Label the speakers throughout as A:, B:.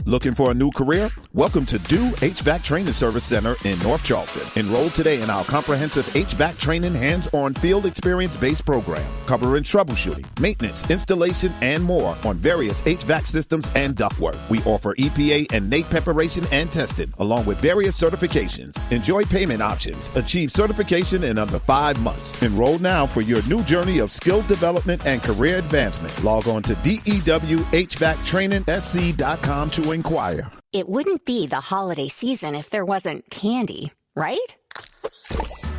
A: Looking for a new career? Welcome to Do HVAC Training Service Center in North Charleston. Enroll today in our comprehensive HVAC training hands-on field experience-based program, covering troubleshooting, maintenance, installation, and more on various HVAC systems and ductwork. We offer EPA and NAEP preparation and testing, along with various certifications. Enjoy payment options. Achieve certification in under 5 months. Enroll now for your new journey of skill development and career advancement. Log on to dewhvactrainingsc.com to inquire.
B: It wouldn't be the holiday season if there wasn't candy, right?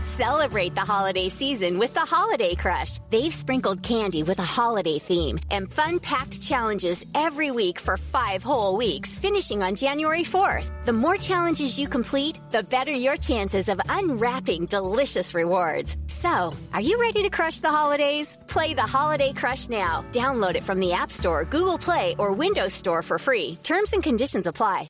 B: Celebrate the holiday season with the Holiday Crush. They've sprinkled candy with a holiday theme and fun-packed challenges every week for 5 whole weeks, finishing on January 4th. The more challenges you complete, the better your chances of unwrapping delicious rewards. So, are you ready to crush the holidays? Play the Holiday Crush now. Download it from the App Store, Google Play, or Windows Store for free. Terms and conditions apply.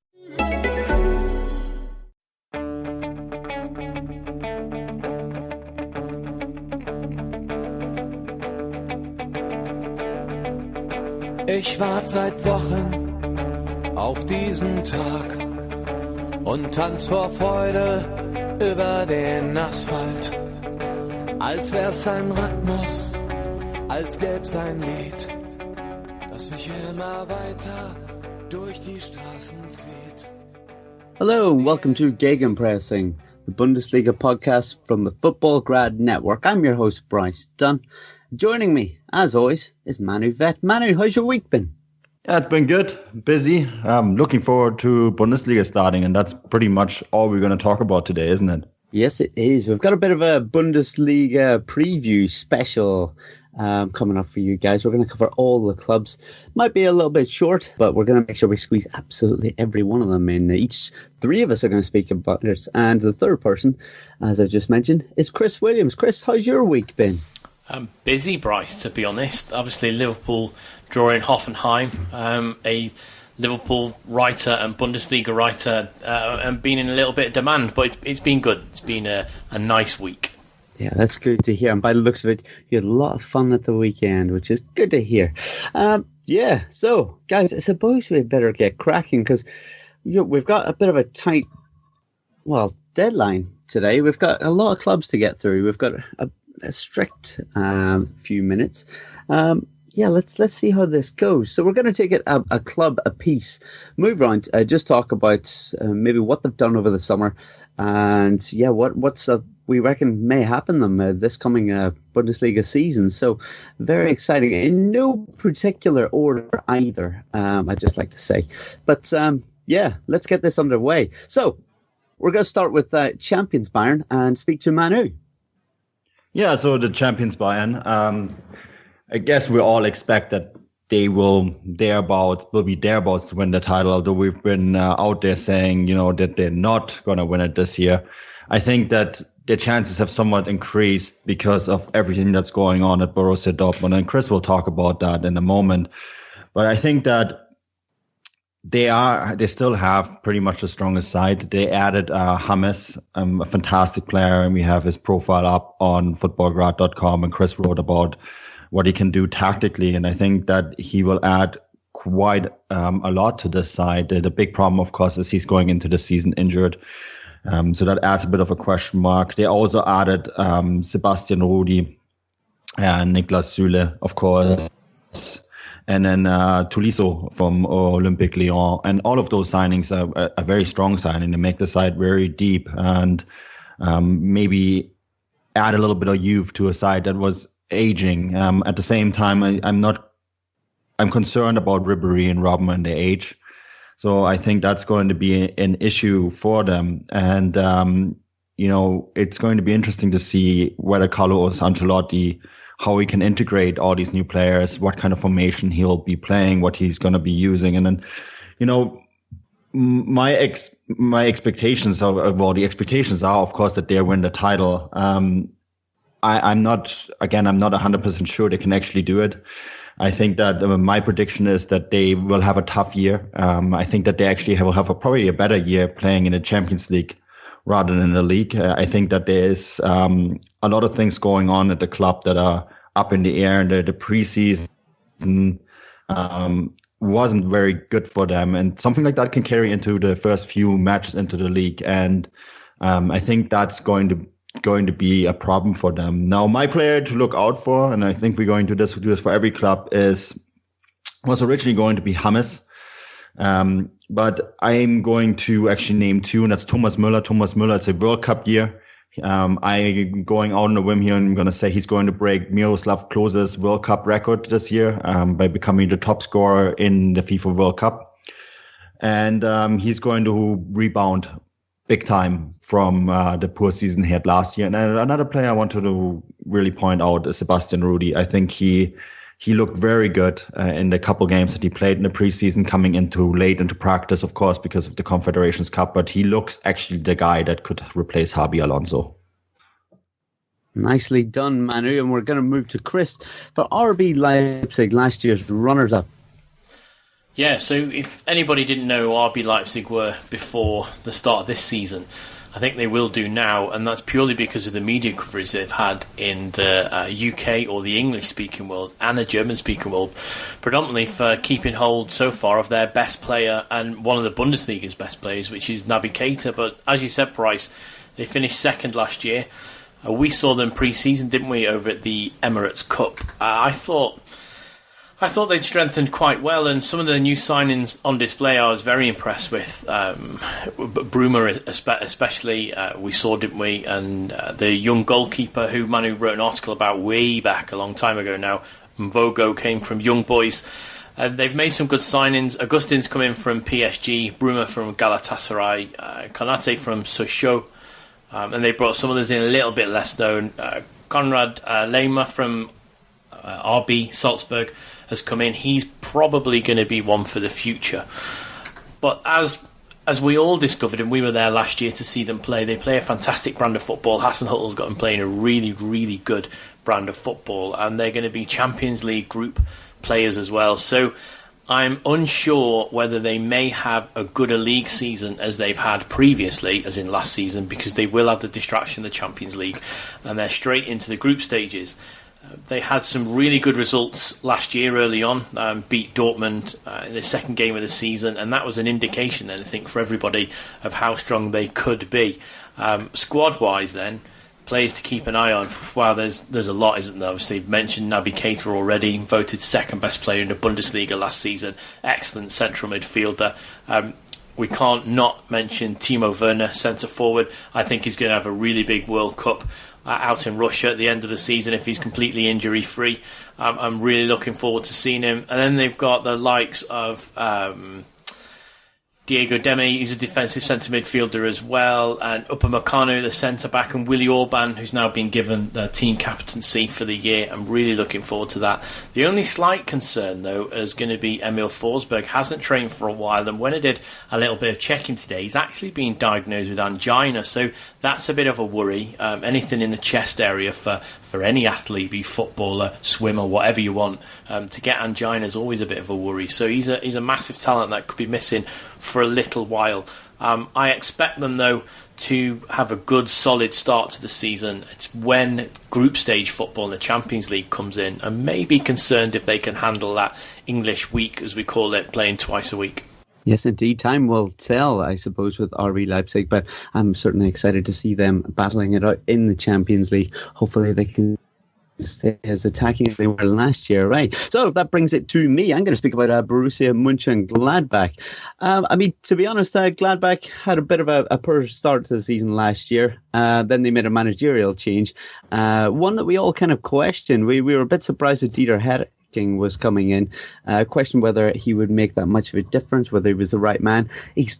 C: Ich warte seit Wochen auf diesen Tag und tanz vor Freude über den Asphalt. Als wär's ein Rhythmus, als gäb's ein Lied, das mich immer weiter durch die Straßen zieht.
D: Hello and welcome to Gegenpressing, the Bundesliga podcast from the Football Grad Network. I'm your host, Bryce Dunn. Joining me, as always, is Manu Veth. Manu, how's your week been?
E: Yeah, it's been good, busy. Looking forward to Bundesliga starting, and that's pretty much all we're going to talk about today, isn't it?
D: Yes, it is. We've got a bit of a Bundesliga preview special coming up for you guys. We're going to cover all the clubs. Might be a little bit short, but we're going to make sure we squeeze absolutely every one of them in. Each 3 of us are going to speak about it, and the third person, as I just mentioned, is Chris Williams. Chris, how's your week been?
F: Busy, Bryce, to be honest. Obviously, Liverpool drawing Hoffenheim, a Liverpool writer and Bundesliga writer, and being in a little bit of demand, but it's been good. It's been a nice week.
D: Yeah, that's good to hear. And by the looks of it, you had a lot of fun at the weekend, which is good to hear. Yeah, so, guys, I suppose we better get cracking because we've got a bit of a tight, deadline today. We've got a lot of clubs to get through. We've got a strict few minutes. Let's see how this goes. So we're going to take it a club a piece, move around, just talk about maybe what they've done over the summer, and what's we reckon may happen to them this coming Bundesliga season. So very exciting, in no particular order either. I'd just like to say, but let's get this underway. So we're going to start with champions Bayern and speak to Manu.
E: Yeah, so the champions Bayern, I guess we all expect that they will be thereabouts to win the title, although we've been out there saying, that they're not going to win it this year. I think that their chances have somewhat increased because of everything that's going on at Borussia Dortmund, and Chris will talk about that in a moment. But I think that they still have pretty much the strongest side. They added James, a fantastic player, and we have his profile up on footballgrad.com, and Chris wrote about what he can do tactically, and I think that he will add quite a lot to this side. The big problem, of course, is he's going into the season injured, so that adds a bit of a question mark. They also added Sebastian Rudi and Niklas Süle, of course, and then Tolisso from Olympique Lyon. And all of those signings are a very strong signing. They make the side very deep and maybe add a little bit of youth to a side that was aging. At the same time, I'm concerned about Ribéry and Robben and their age. So I think that's going to be an issue for them. And, it's going to be interesting to see whether Carlos Ancelotti, how he can integrate all these new players, what kind of formation he'll be playing, what he's going to be using. And then, my expectations are, the expectations are, of course, that they win the title. I'm not 100% sure they can actually do it. I think that my prediction is that they will have a tough year. I think that they actually will have probably a better year playing in the Champions League rather than in the league. I think that there is a lot of things going on at the club that are up in the air. And the preseason wasn't very good for them, and something like that can carry into the first few matches into the league. And I think that's going to be a problem for them. Now, my player to look out for, and I think we're going to do this for every club, was originally going to be James. But I'm going to actually name two, and that's Thomas Müller. Thomas Müller, it's a World Cup year. I'm going out on a whim here, and I'm going to say he's going to break Miroslav Klose's World Cup record this year by becoming the top scorer in the FIFA World Cup. And he's going to rebound big time from the poor season he had last year. And another player I wanted to really point out is Sebastian Rudy. I think he looked very good in the couple games that he played in the preseason, coming late into practice, of course, because of the Confederations Cup. But he looks actually the guy that could replace Javi Alonso.
D: Nicely done, Manu. And we're going to move to Chris for RB Leipzig, last year's runners-up.
F: Yeah, so if anybody didn't know who RB Leipzig were before the start of this season, I think they will do now, and that's purely because of the media coverage they've had in the UK or the English-speaking world and the German-speaking world, predominantly for keeping hold so far of their best player and one of the Bundesliga's best players, which is Naby Keita. But as you said, Bryce, they finished second last year. We saw them pre-season, didn't we, over at the Emirates Cup. I thought they'd strengthened quite well, and some of the new signings on display I was very impressed with. Bruma especially, we saw, didn't we? And the young goalkeeper who Manu wrote an article about way back, a long time ago now, Mvogo, came from Young Boys. They've made some good signings. Augustin's come in from PSG, Bruma from Galatasaray, Konate from Sochaux, and they brought some others in a little bit less known. Konrad Lehmer from RB Salzburg has come in. He's probably going to be one for the future. But as we all discovered, and we were there last year to see them play, they play a fantastic brand of football. Hasenhüttl's got them playing a really, really good brand of football, and they're going to be Champions League group players as well. So I'm unsure whether they may have a gooder league season as they've had previously, as in last season, because they will have the distraction of the Champions League, and they're straight into the group stages. They had some really good results last year early on, beat Dortmund in the second game of the season, and that was an indication, then, I think, for everybody of how strong they could be. Squad-wise, then, players to keep an eye on. Wow, there's a lot, isn't there? Obviously, you've mentioned Naby Keita already, voted second best player in the Bundesliga last season. Excellent central midfielder. We can't not mention Timo Werner, centre-forward. I think he's going to have a really big World Cup out in Russia at the end of the season if he's completely injury-free. I'm really looking forward to seeing him. And then they've got the likes of Diego Demme, who's a defensive centre midfielder as well, and Upamecano, the centre-back, and Willy Orban, who's now been given the team captaincy for the year. I'm really looking forward to that. The only slight concern, though, is going to be Emil Forsberg. Hasn't trained for a while, and when I did a little bit of checking today, he's actually been diagnosed with angina, so that's a bit of a worry. Anything in the chest area for any athlete, be footballer, swimmer, whatever you want, to get angina is always a bit of a worry. So he's a massive talent that could be missing for a little while. I expect them, though, to have a good, solid start to the season. It's when group stage football in the Champions League comes in, and may be concerned if they can handle that English week, as we call it, playing twice a week.
D: Yes, indeed. Time will tell, I suppose, with RB Leipzig, but I'm certainly excited to see them battling it out in the Champions League. Hopefully they can stay as attacking as they were last year, right? So that brings it to me. I'm going to speak about Borussia Mönchengladbach. To be honest, Gladbach had a bit of a poor start to the season last year. Then they made a managerial change, one that we all kind of questioned. We were a bit surprised that Dieter Hecking was coming in. Questioned whether he would make that much of a difference, whether he was the right man. He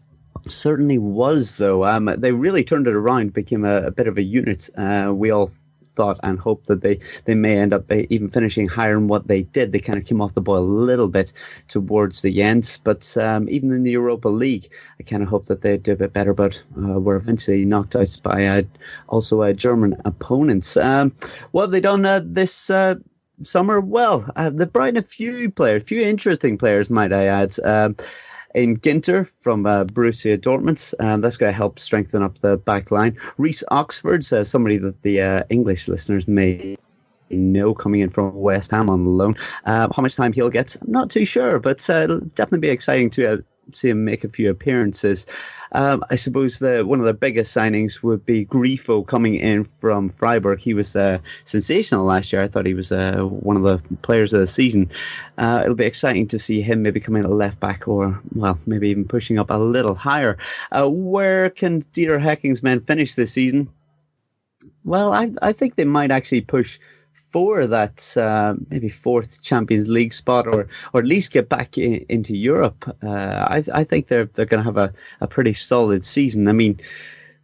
D: certainly was, though. They really turned it around, became a bit of a unit. We all thought and hoped that they may end up even finishing higher than what they did. They kind of came off the boil a little bit towards the end, but even in the Europa League, I kind of hoped that they'd do a bit better, but were eventually knocked out by also German opponents. What have they done this summer? Well, they've brought in a few interesting players, might I add. In Ginter from Borussia Dortmund, that's going to help strengthen up the back line. Reece Oxford, somebody that the English listeners may know, coming in from West Ham on loan. How much time he'll get, I'm not too sure, but it'll definitely be exciting to see him make a few appearances. I suppose one of the biggest signings would be Grifo coming in from Freiburg. He was sensational last year. I thought he was one of the players of the season. It'll be exciting to see him maybe coming at left back, or, well, maybe even pushing up a little higher. Where can Dieter Hecking's men finish this season? Well, I think they might actually push for that maybe fourth Champions League spot, or at least get back into Europe. I think they're going to have a pretty solid season. I mean,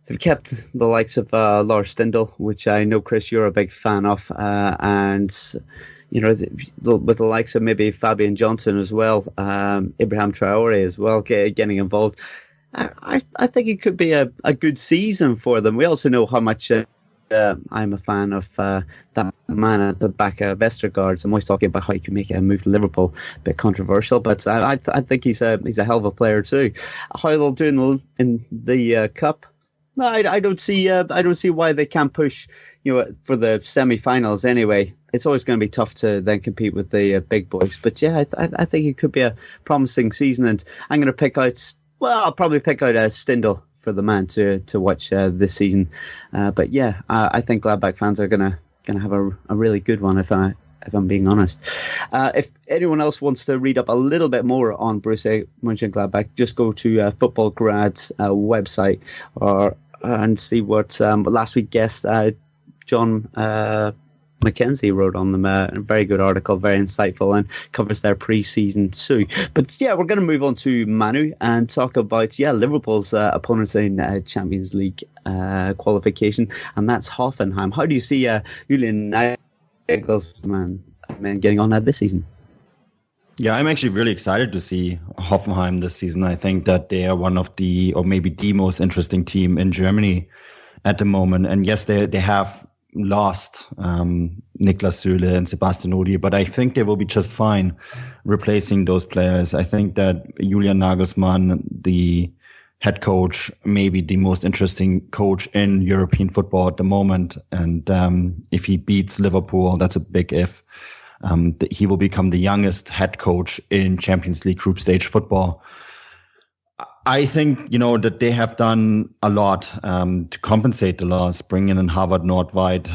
D: they've kept the likes of Lars Stindl, which I know, Chris, you're a big fan of, and you know, with the likes of maybe Fabian Johnson as well, Ibrahim Traore as well, getting involved. I think it could be a good season for them. We also know how much I'm a fan of that man at the back of Vestergaard. I'm always talking about how he can make a move to Liverpool. A bit controversial, but I think he's a hell of a player too. How they'll do in the cup? No, I don't see why they can't push, you know, for the semi-finals anyway. It's always going to be tough to then compete with the big boys. But yeah, I think it could be a promising season, and I'm going to pick out. Well, I'll probably pick out Stindl for the man to watch this season. But yeah, I think Gladbach fans are gonna have a really good one, if I'm being honest. If anyone else wants to read up a little bit more on Borussia Mönchengladbach, just go to Football Grad's website and see what last week guest John Mackenzie wrote on them. A very good article, very insightful, and covers their pre-season too. But yeah, we're going to move on to Manu and talk about Liverpool's opponents in Champions League qualification, and that's Hoffenheim. How do you see Julian Nagelsmann getting on this season?
E: Yeah, I'm actually really excited to see Hoffenheim this season. I think that they are one of the, or maybe the most interesting team in Germany at the moment. And yes, they have lost Niklas Süle and Sebastian Odi, but I think they will be just fine replacing those players. I think that Julian Nagelsmann, the head coach, maybe the most interesting coach in European football at the moment. And if he beats Liverpool, that's a big if. He will become the youngest head coach in Champions League group stage football. I think, that they have done a lot to compensate the loss, bringing in Harvard Nordweit.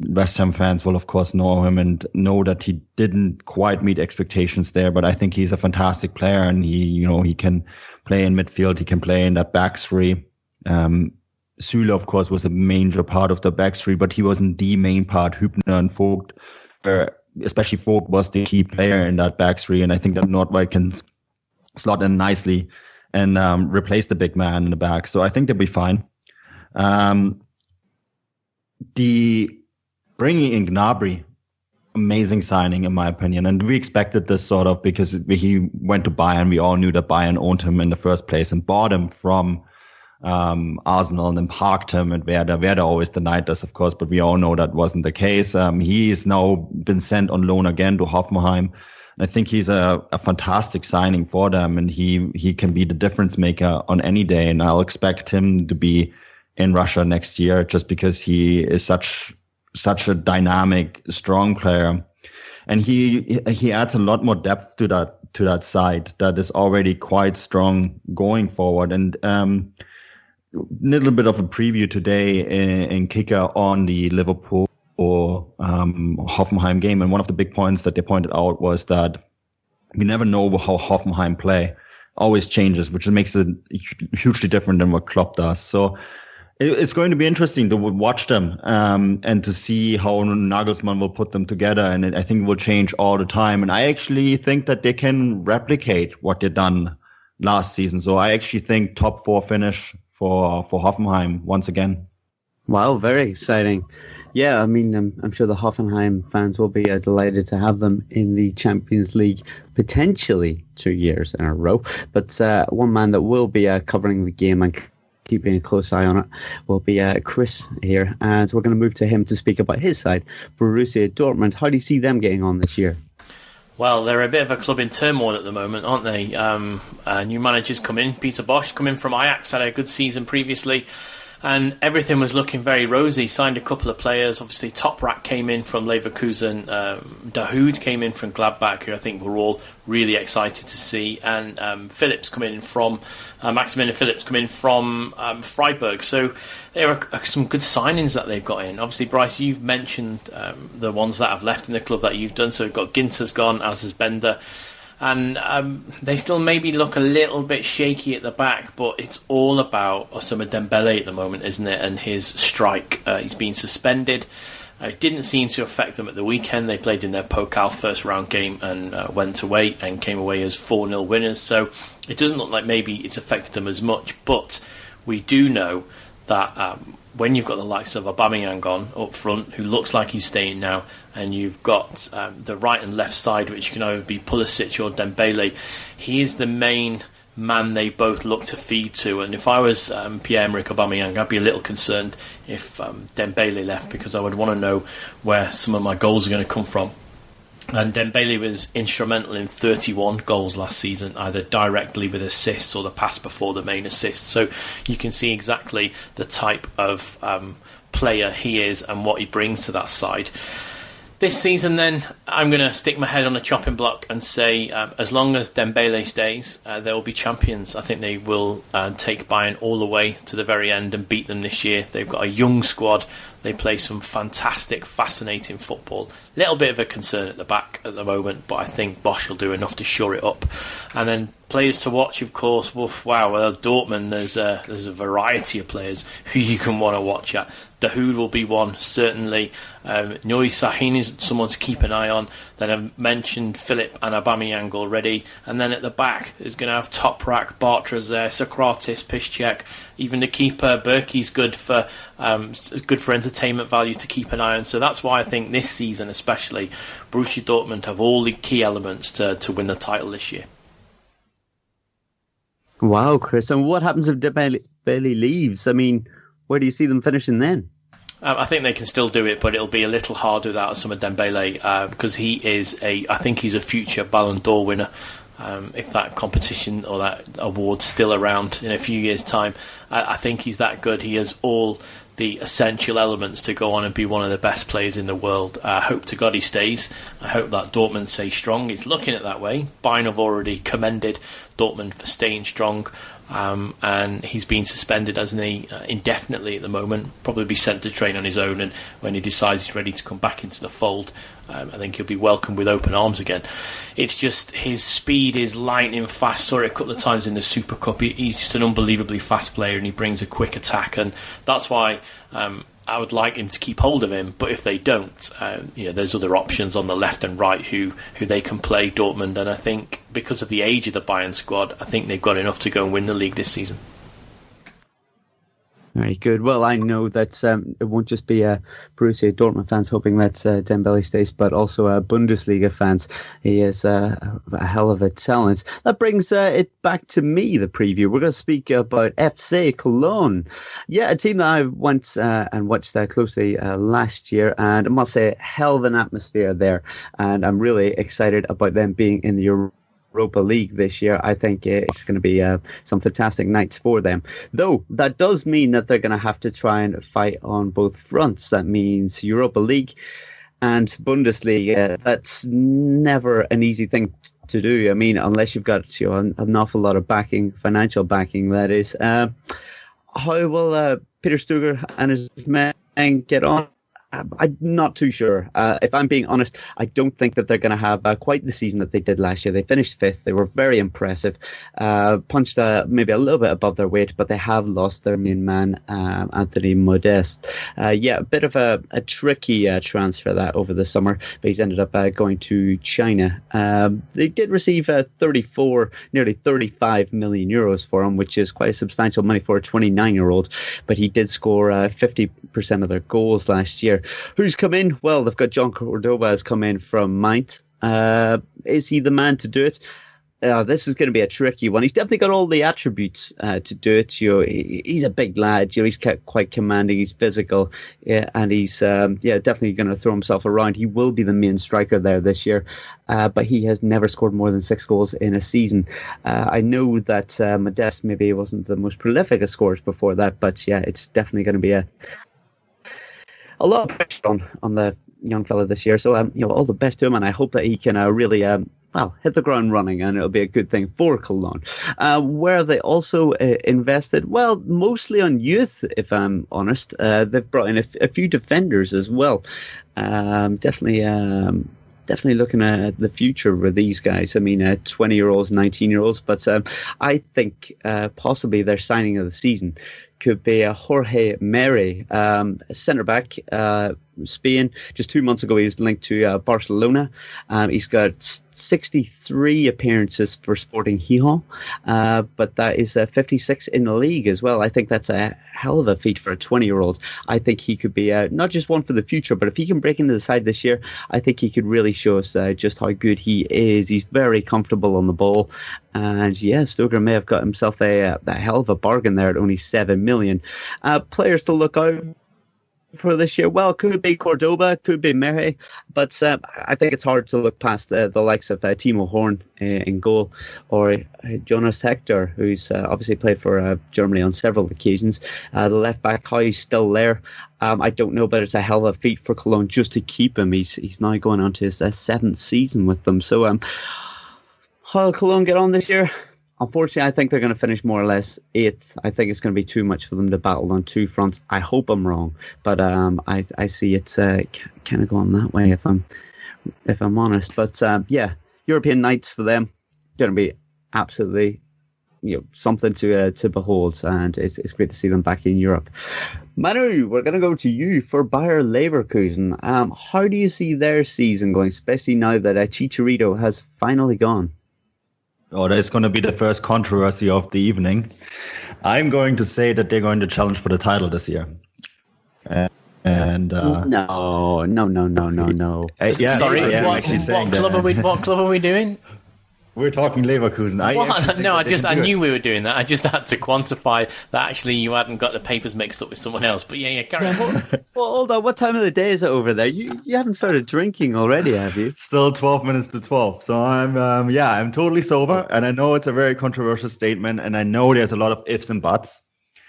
E: West Ham fans will, of course, know him and know that he didn't quite meet expectations there, but I think he's a fantastic player, and he can play in midfield. He can play in that back three. Süle, of course, was a major part of the back three, but he wasn't the main part. Hübner and Vogt, especially Vogt, was the key player in that back three, and I think that Nordweit can slot in nicely and replace the big man in the back. So I think they'll be fine. The bringing in Gnabry, amazing signing in my opinion. And we expected this sort of because he went to Bayern. We all knew that Bayern owned him in the first place and bought him from Arsenal and then parked him at Werder. Werder always denied this, of course, but we all know that wasn't the case. He has now been sent on loan again to Hoffenheim. I think he's a fantastic signing for them, and he can be the difference maker on any day. And I'll expect him to be in Russia next year, just because he is such a dynamic, strong player, and he adds a lot more depth to that side that is already quite strong going forward. And little bit of a preview today in Kicker on the Liverpool or Hoffenheim game, and one of the big points that they pointed out was that we never know how Hoffenheim play. Always changes, which makes it hugely different than what Klopp does. So it's going to be interesting to watch them and to see how Nagelsmann will put them together, and I think it will change all the time. And I actually think that they can replicate what they done last season. So I actually think top 4 finish for Hoffenheim once again.
D: Wow, very exciting. Yeah, I mean, I'm sure the Hoffenheim fans will be delighted to have them in the Champions League potentially 2 years in a row. But one man that will be covering the game and keeping a close eye on it will be Chris here. And we're going to move to him to speak about his side, Borussia Dortmund. How do you see them getting on this year?
F: Well, they're a bit of a club in turmoil at the moment, aren't they? New managers come in. Peter Bosz come in from Ajax, had a good season previously. and everything was looking very rosy. Signed a couple of players. Obviously, Toprak came in from Leverkusen. Dahoud came in from Gladbach, who I think we're all really excited to see. And Phillips come in from Maximilian Phillips come in from Freiburg. So there are some good signings that they've got in. Obviously, Bryce, you've mentioned the ones that have left in the club that you've done. So we've got Ginter's gone, as has Bender. And they still maybe look a little bit shaky at the back, but it's all about Ousmane Dembele at the moment, isn't it? And his strike. He's been suspended. It didn't seem to affect them at the weekend. They played in their Pokal first round game and went away and came away as 4-0 winners. So it doesn't look like maybe it's affected them as much. But we do know that when you've got the likes of Aubameyang on up front, who looks like he's staying now, and you've got the right and left side, which can either be Pulisic or Dembele, he is the main man they both look to feed to. And if I was Pierre-Emerick Aubameyang, I'd be a little concerned if Dembele left, because I would want to know where some of my goals are going to come from. And Dembele was instrumental in 31 goals last season, either directly with assists or the pass before the main assist. So you can see exactly the type of player he is and what he brings to that side. This season, then, I'm going to stick my head on the chopping block and say, as long as Dembele stays, they will be champions. I think they will take Bayern all the way to the very end and beat them this year. They've got a young squad. They play some fantastic, fascinating football. Little bit of a concern at the back at the moment, but I think Bosch will do enough to shore it up. And then players to watch, of course. Dortmund, there's a variety of players who you can want to watch at. Dahoud will be one, certainly. Nuri Sahin is someone to keep an eye on. Then I've mentioned Philip and Aubameyang already. And then at the back is going to have Toprak, Bartra's there, Sokratis, Piszczek. Even the keeper, Berkey's good for entertainment value to keep an eye on. So that's why I think this season especially, Borussia Dortmund have all the key elements to win the title this year.
D: Wow, Chris. And what happens if Dembele leaves? I mean, where do you see them finishing then?
F: I think they can still do it, but it'll be a little harder without Ousmane Dembele because I think he's a future Ballon d'Or winner. If that competition or that award's still around in a few years' time, I think he's that good. He has all the essential elements to go on and be one of the best players in the world. I hope to God he stays. I hope that Dortmund stays strong. He's looking at that way. Bayern have already commended Dortmund for staying strong. And he's been suspended, hasn't he, indefinitely at the moment. Probably be sent to train on his own, and when he decides he's ready to come back into the fold, I think he'll be welcomed with open arms again. It's just his speed is lightning fast. Saw it a couple of times in the Super Cup. He's just an unbelievably fast player, and he brings a quick attack, and that's why I would like him to keep hold of him. But if they don't, there's other options on the left and right who they can play, Dortmund. And I think because of the age of the Bayern squad, I think they've got enough to go and win the league this season.
D: Very good. Well, I know that it won't just be Borussia Dortmund fans hoping that Dembele stays, but also Bundesliga fans. He is a hell of a talent. That brings it back to me, the preview. We're going to speak about FC Cologne. Yeah, a team that I went and watched closely last year, and I must say, hell of an atmosphere there. And I'm really excited about them being in the Europa League this year. I think it's going to be some fantastic nights for them. Though that does mean that they're going to have to try and fight on both fronts. That means Europa League and Bundesliga. That's never an easy thing to do. I mean, unless you've got an awful lot of backing, financial backing, that is. How will Peter Stöger and his men get on? I'm not too sure. If I'm being honest, I don't think that they're going to have quite the season that they did last year. They finished fifth. They were very impressive. Punched maybe a little bit above their weight, but they have lost their main man, Anthony Modeste. A bit of a tricky transfer that over the summer, but he's ended up going to China. They did receive nearly 35 million euros for him, which is quite a substantial money for a 29-year-old, but he did score 50% of their goals last year. Who's come in? Well, they've got John Cordoba has come in from Mainz. Is he the man to do it? This is going to be a tricky one. He's definitely got all the attributes to do it. He's a big lad. He's quite commanding. He's physical, and he's definitely going to throw himself around. He will be the main striker there this year, but he has never scored more than 6 goals in a season. I know that Modeste maybe wasn't the most prolific of scorers before that, but yeah, it's definitely going to be a lot of pressure on the young fella this year. So all the best to him, and I hope that he can really hit the ground running, and it'll be a good thing for Cologne. Where they also invested, well, mostly on youth, if I'm honest. They've brought in a few defenders as well. Definitely looking at the future with these guys. I mean, 20-year-olds, 19-year-olds, but I think possibly their signing of the season could be Jorge Mere, centre-back, Spain. Just 2 months ago, he was linked to Barcelona. He's got 63 appearances for Sporting Gijón, but that is 56 in the league as well. I think that's a hell of a feat for a 20-year-old. I think he could be not just one for the future, but if he can break into the side this year, I think he could really show us just how good he is. He's very comfortable on the ball. And yeah, Stoker may have got himself a hell of a bargain there at only 7 million. Players to look out for this year, well, could be Cordoba, could be Mere, but I think it's hard to look past the likes of Timo Horn in goal, or Jonas Hector, who's obviously played for Germany on several occasions. The left back, how he's still there, I don't know, but it's a hell of a feat for Cologne just to keep him. He's now going on to his 7th season with them. So how will Cologne get on this year? Unfortunately, I think they're going to finish more or less 8th. I think it's going to be too much for them to battle on 2 fronts. I hope I'm wrong, but I see it kind of going that way if I'm honest. But European nights for them going to be absolutely something to behold, and it's great to see them back in Europe. Manu, we're going to go to you for Bayer Leverkusen. How do you see their season going, especially now that Chicharito has finally gone?
E: Oh, that's going to be the first controversy of the evening. I'm going to say that they're going to challenge for the title this year. No.
F: Sorry,
E: I'm actually saying
F: what club are we doing?
E: We're talking Leverkusen.
F: I knew we were doing that. I just had to quantify that actually you hadn't got the papers mixed up with someone else. But yeah, carry on.
D: Well, hold on. What time of the day is it over there? You haven't started drinking already, have you?
E: Still 12 minutes to 12. So I'm totally sober, and I know it's a very controversial statement, and I know there's a lot of ifs and buts.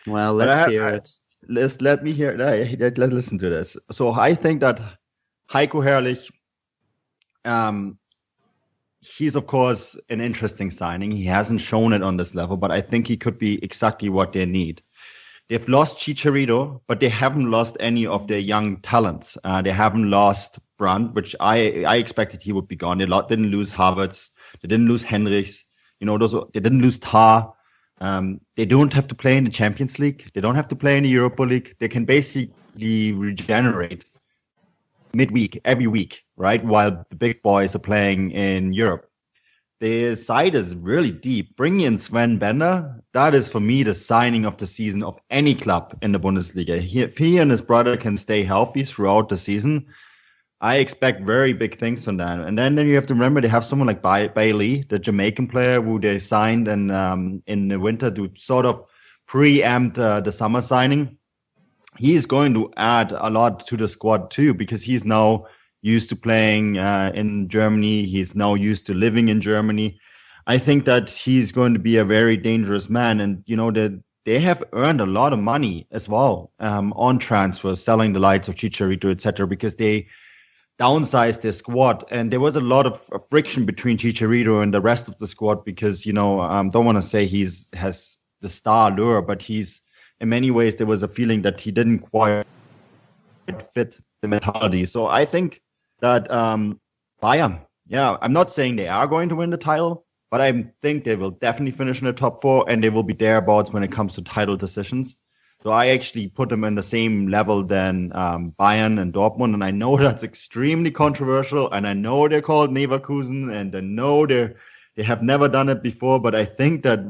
D: Well, let's hear it.
E: Let me hear it. Let's listen to this. So I think that Heiko Herrlich, he's, of course, an interesting signing. He hasn't shown it on this level, but I think he could be exactly what they need. They've lost Chicharito, but they haven't lost any of their young talents. They haven't lost Brandt, which I expected he would be gone. They didn't lose Havertz. They didn't lose Henrichs. They didn't lose Tar. They don't have to play in the Champions League. They don't have to play in the Europa League. They can basically regenerate midweek, every week, right? While the big boys are playing in Europe. The side is really deep. Bringing in Sven Bender, that is for me the signing of the season of any club in the Bundesliga. If he and his brother can stay healthy throughout the season, I expect very big things from that. And then you have to remember they have someone like Bailey, the Jamaican player who they signed in the winter to sort of preempt the summer signing. He is going to add a lot to the squad too, because he's now used to playing in Germany. He's now used to living in Germany. I think that he's going to be a very dangerous man. And, they have earned a lot of money as well on transfers, selling the likes of Chicharito, etc., because they downsized their squad. And there was a lot of friction between Chicharito and the rest of the squad because, don't want to say has the star allure, but in many ways, there was a feeling that he didn't quite fit the mentality. So I think that Bayern, I'm not saying they are going to win the title, but I think they will definitely finish in the top 4, and they will be thereabouts when it comes to title decisions. So I actually put them in the same level than Bayern and Dortmund, and I know that's extremely controversial, and I know they're called Leverkusen, and I know they have never done it before, but I think that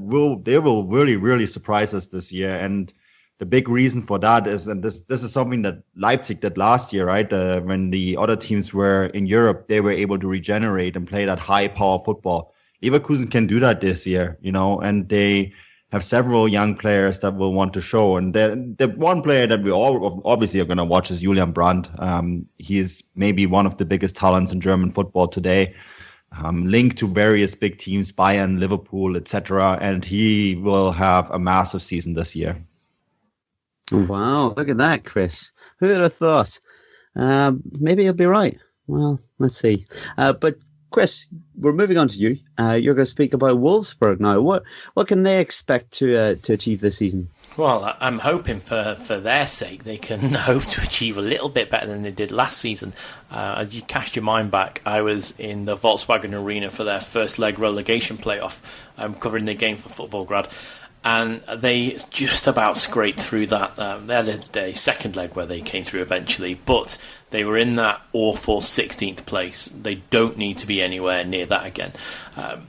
E: they will really, really surprise us this year. And the big reason for that is, and this is something that Leipzig did last year, right? When the other teams were in Europe, they were able to regenerate and play that high power football. Leverkusen can do that this year, and they have several young players that will want to show. And the one player that we all obviously are going to watch is Julian Brandt. He is maybe one of the biggest talents in German football today, linked to various big teams, Bayern, Liverpool, etc. And he will have a massive season this year.
D: Wow, look at that, Chris. Who would have thought? Maybe he'll be right. Well, let's see. But Chris, we're moving on to you. You're going to speak about Wolfsburg now. What can they expect to achieve this season?
F: Well, I'm hoping for their sake they can hope to achieve a little bit better than they did last season. As you cast your mind back, I was in the Volkswagen Arena for their first leg relegation playoff, covering the game for Football Grad. And they just about scraped through that. They had their second leg where they came through eventually, but they were in that awful 16th place. They don't need to be anywhere near that again.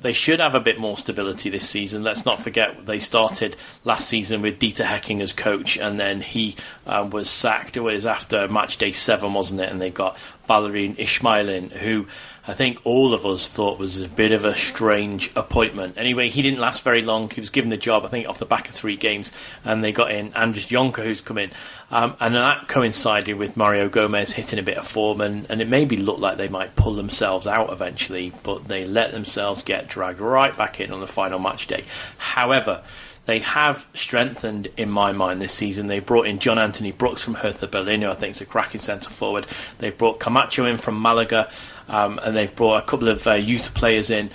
F: They should have a bit more stability this season. Let's not forget they started last season with Dieter Hecking as coach, and then he was sacked. It was after match day 7, wasn't it? And they got Valerian Ismailin, who I think all of us thought was a bit of a strange appointment. Anyway, he didn't last very long. He was given the job, I think, off the back of 3 games, and they got in Andres Jonker, who's come in. And that coincided with Mario Gomez hitting a bit of form, and it maybe looked like they might pull themselves out eventually, but they let themselves get dragged right back in on the final match day. However, they have strengthened, in my mind, this season. They brought in John Anthony Brooks from Hertha Berlin, who I think is a cracking centre-forward. They brought Camacho in from Malaga, and they've brought a couple of youth players in,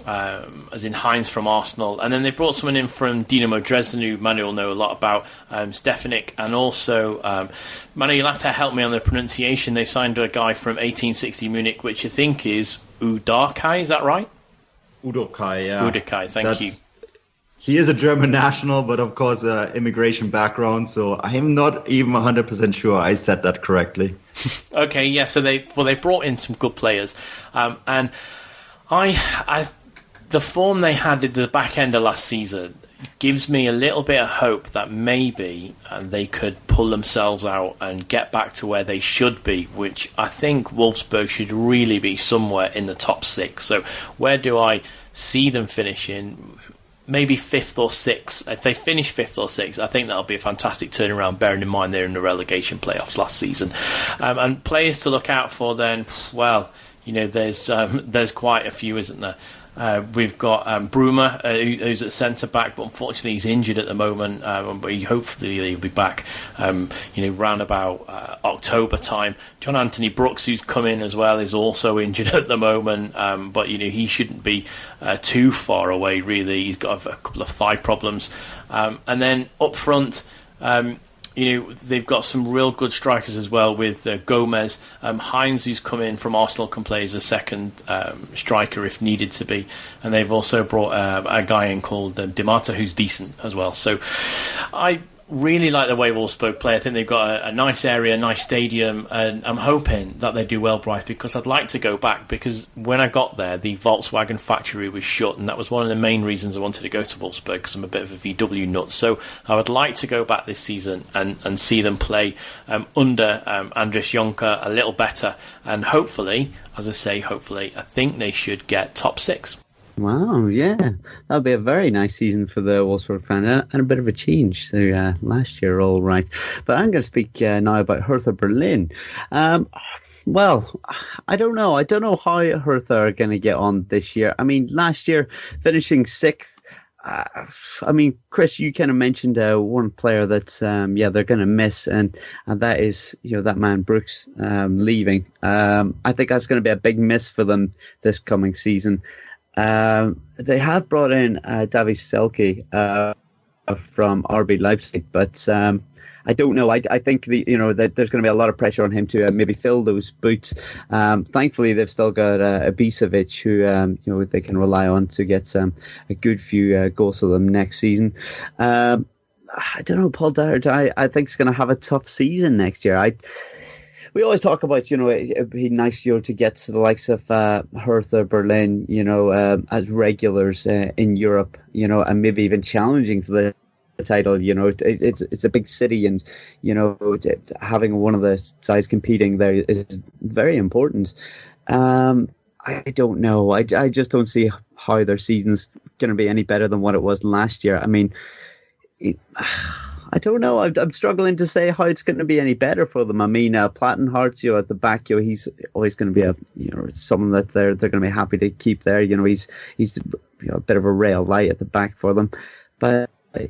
F: as in Heinz from Arsenal. And then they brought someone in from Dinamo Dresden, who Manu will know a lot about, Stefanik. And also, Manu, you'll have to help me on the pronunciation. They signed a guy from 1860 Munich, which I think is Udarkai, is that right?
E: Udarkai, yeah.
F: Udarkai, thank you.
E: He is a German national, but of course, immigration background. So I am not even 100% sure I said that correctly.
F: Okay, yeah. So they brought in some good players, and the form they had at the back end of last season gives me a little bit of hope that maybe they could pull themselves out and get back to where they should be, which I think Wolfsburg should really be somewhere in the top 6. So where do I see them finishing? Maybe 5th or 6th. If they finish 5th or 6th, I think that'll be a fantastic turnaround, bearing in mind they're in the relegation playoffs last season. And players to look out for then, well, there's quite a few, isn't there? We've got Bruma, who's at centre-back, but unfortunately he's injured at the moment. But hopefully he'll be back, round about October time. John Anthony Brooks, who's come in as well, is also injured at the moment. But he shouldn't be too far away, really. He's got a couple of thigh problems. And then up front, they've got some real good strikers as well with Gomez. Heinz, who's come in from Arsenal, can play as a second striker if needed to be. And they've also brought a guy in called Dimata, who's decent as well. So I really like the way Wolfsburg play. I think they've got a nice area, a nice stadium, and I'm hoping that they do well, Bryce, because I'd like to go back, because when I got there, the Volkswagen factory was shut, and that was one of the main reasons I wanted to go to Wolfsburg, because I'm a bit of a VW nut. So I would like to go back this season and see them play under Andres Jonker a little better, and hopefully, as I say, I think they should get top 6.
D: Wow, yeah. That'll be a very nice season for the Wolfsburg fan, and a bit of a change. So last year, all right. But I'm going to speak now about Hertha Berlin. Well, I don't know. I don't know how Hertha are going to get on this year. I mean, last year, finishing 6th, Chris, you kind of mentioned one player that, they're going to miss, and that is, that man Brooks leaving. I think that's going to be a big miss for them this coming season. They have brought in Davy Selke from RB Leipzig, but I don't know. I think that there's going to be a lot of pressure on him to maybe fill those boots. Thankfully, they've still got Ibisevic, who they can rely on to get a good few goals for them next season. I don't know, Paul Dart. I think it's going to have a tough season next year. We always talk about, it'd be nice, to get to the likes of Hertha Berlin, as regulars in Europe, and maybe even challenging for the title. It's a big city, and having one of the sides competing there is very important. I don't know. I just don't see how their season's going to be any better than what it was last year. I mean, I don't know. I'm struggling to say how it's going to be any better for them. I mean, Plattenhardt, at the back, he's always going to be someone that they're going to be happy to keep there. He's a bit of a rail light at the back for them. But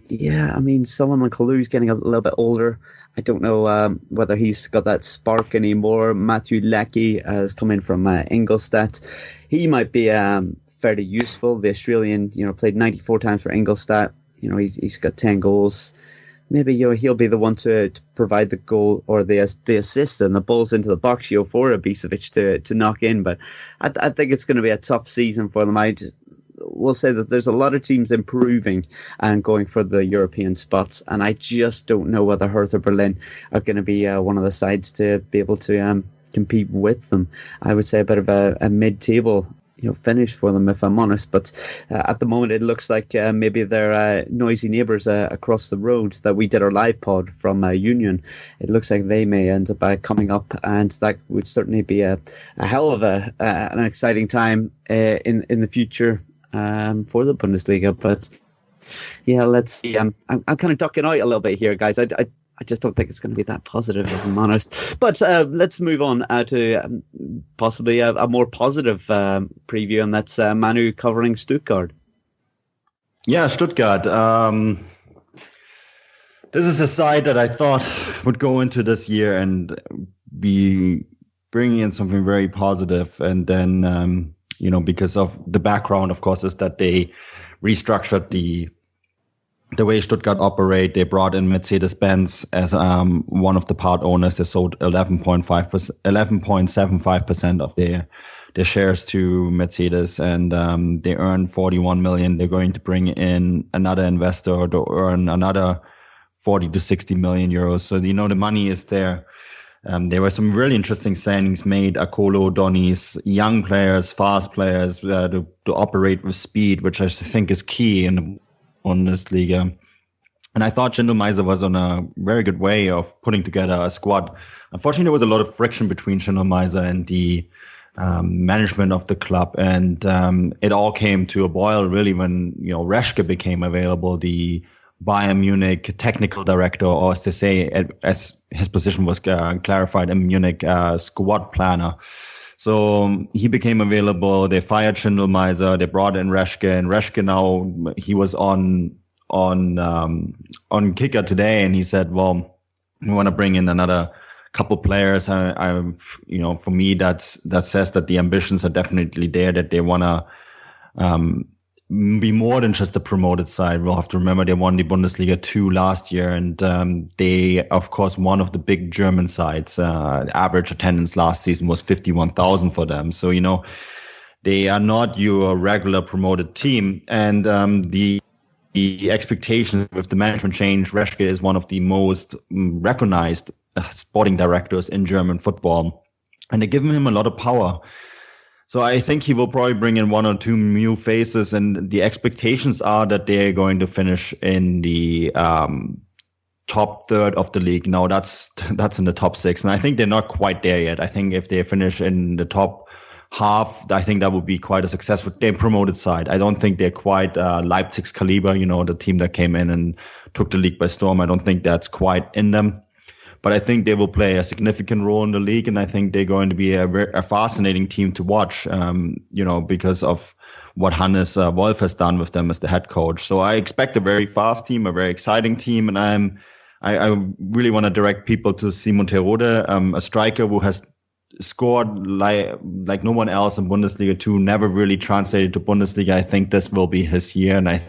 D: yeah, I mean, Solomon Kalou's getting a little bit older. I don't know whether he's got that spark anymore. Matthew Leckie has come in from Ingolstadt. He might be fairly useful. The Australian, played 94 times for Ingolstadt. He's got 10 goals. Maybe he'll be the one to provide the goal or the assist and the balls into the box for Ibisevic to knock in. But I think it's going to be a tough season for them. We'll say that there's a lot of teams improving and going for the European spots, and I just don't know whether Hertha Berlin are going to be one of the sides to be able to compete with them. I would say a bit of a mid-table finish for them, if I'm honest. But at the moment, it looks like maybe they're noisy neighbours across the road that we did our live pod from Union. It looks like they may end up coming up, and that would certainly be a hell of an exciting time in the future for the Bundesliga. But yeah, let's see. I'm kind of ducking out a little bit here, guys. I just don't think it's going to be that positive, if I'm honest. But let's move on to possibly a more positive preview, and that's Manu covering Stuttgart.
E: Yeah, Stuttgart. This is a side that I thought would go into this year and be bringing in something very positive. And then, because of the background, of course, is that they restructured the way Stuttgart operate. They brought in Mercedes-Benz as one of the part owners. They sold 11.75% of their shares to Mercedes, and they earned 41 million. They're going to bring in another investor to earn another 40 to 60 million euros. So, the money is there. There were some really interesting signings made. Akolo, Donis, young players, fast players to operate with speed, which I think is key in the Bundesliga. And I thought Schindelmeiser was on a very good way of putting together a squad. Unfortunately, there was a lot of friction between Schindelmeiser and the management of the club, and it all came to a boil really when Reschke became available, the Bayern Munich technical director, or as they say, as his position was clarified in Munich, squad planner. So he became available. They fired Schindelmeiser. They brought in Reschke, and Reschke now, he was on Kicker today, and he said, "Well, we want to bring in another couple players." For me, that says that the ambitions are definitely there. That they want to be more than just the promoted side. We'll have to remember they won the Bundesliga 2 last year, and they, of course, one of the big German sides. Average attendance last season was 51,000 for them. So, they are not your regular promoted team. And the expectations with the management change, Reschke is one of the most recognized sporting directors in German football, and they give him a lot of power. So I think he will probably bring in 1 or 2 new faces, and the expectations are that they're going to finish in the top third of the league. Now that's in the top 6, and I think they're not quite there yet. I think if they finish in the top half, I think that would be quite a success with their promoted side. I don't think they're quite Leipzig's caliber, the team that came in and took the league by storm. I don't think that's quite in them. But I think they will play a significant role in the league, and I think they're going to be a fascinating team to watch, because of what Hannes Wolf has done with them as the head coach. So I expect a very fast team, a very exciting team, and I really want to direct people to Simon Terodde, a striker who has scored like no one else in Bundesliga 2, never really translated to Bundesliga. I think this will be his year, and I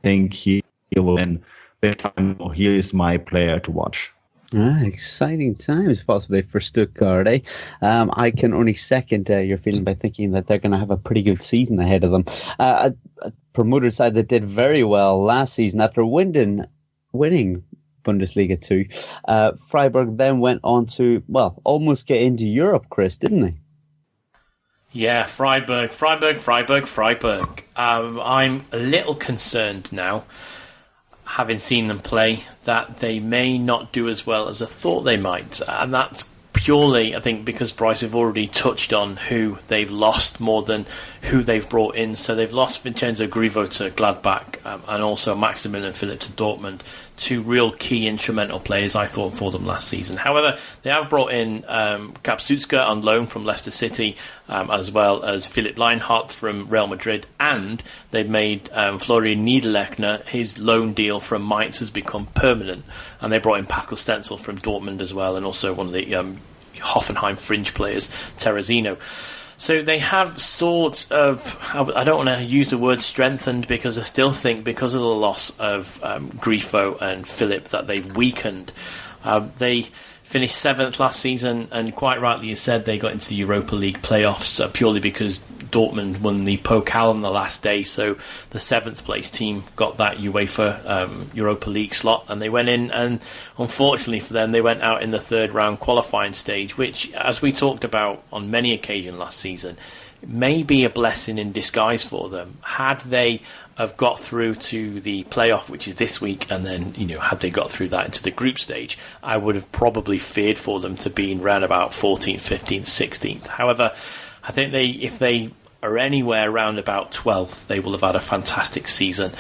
E: think he will win big time. He is my player to watch.
D: Exciting times possibly for Stuttgart, eh? I can only second your feeling by thinking that they're going to have a pretty good season ahead of them. A promoted side that did very well last season after winning Bundesliga 2. Freiburg then went on to, almost get into Europe, Chris, didn't they?
F: Yeah, Freiburg. I'm a little concerned now, having seen them play, that they may not do as well as I thought they might. And that's purely, I think, because Bryce have already touched on who they've lost more than who they've brought in. So they've lost Vincenzo Grifo to Gladbach and also Maximilian Philipp to Dortmund, two real key instrumental players, I thought, for them last season. However, they have brought in Kapsucka on loan from Leicester City, as well as Philipp Lienhardt from Real Madrid, and they've made Florian Niederlechner, his loan deal from Mainz has become permanent, and they brought in Pascal Stenzel from Dortmund as well, and also one of the Hoffenheim fringe players, Terrazino. So they have sort of, I don't want to use the word strengthened, because I still think because of the loss of Grifo and Philip that they've weakened. They finished 7th last season, and quite rightly you said they got into the Europa League playoffs purely because Dortmund won the Pokal on the last day, so the 7th place team got that UEFA Europa League slot, and they went in, and unfortunately for them they went out in the 3rd round qualifying stage, which, as we talked about on many occasions last season, may be a blessing in disguise for them. Had they have got through to the playoff, which is this week, and then, had they got through that into the group stage, I would have probably feared for them to be in round about 14th, 15th, 16th. However, I think if they are anywhere around about 12th, they will have had a fantastic season.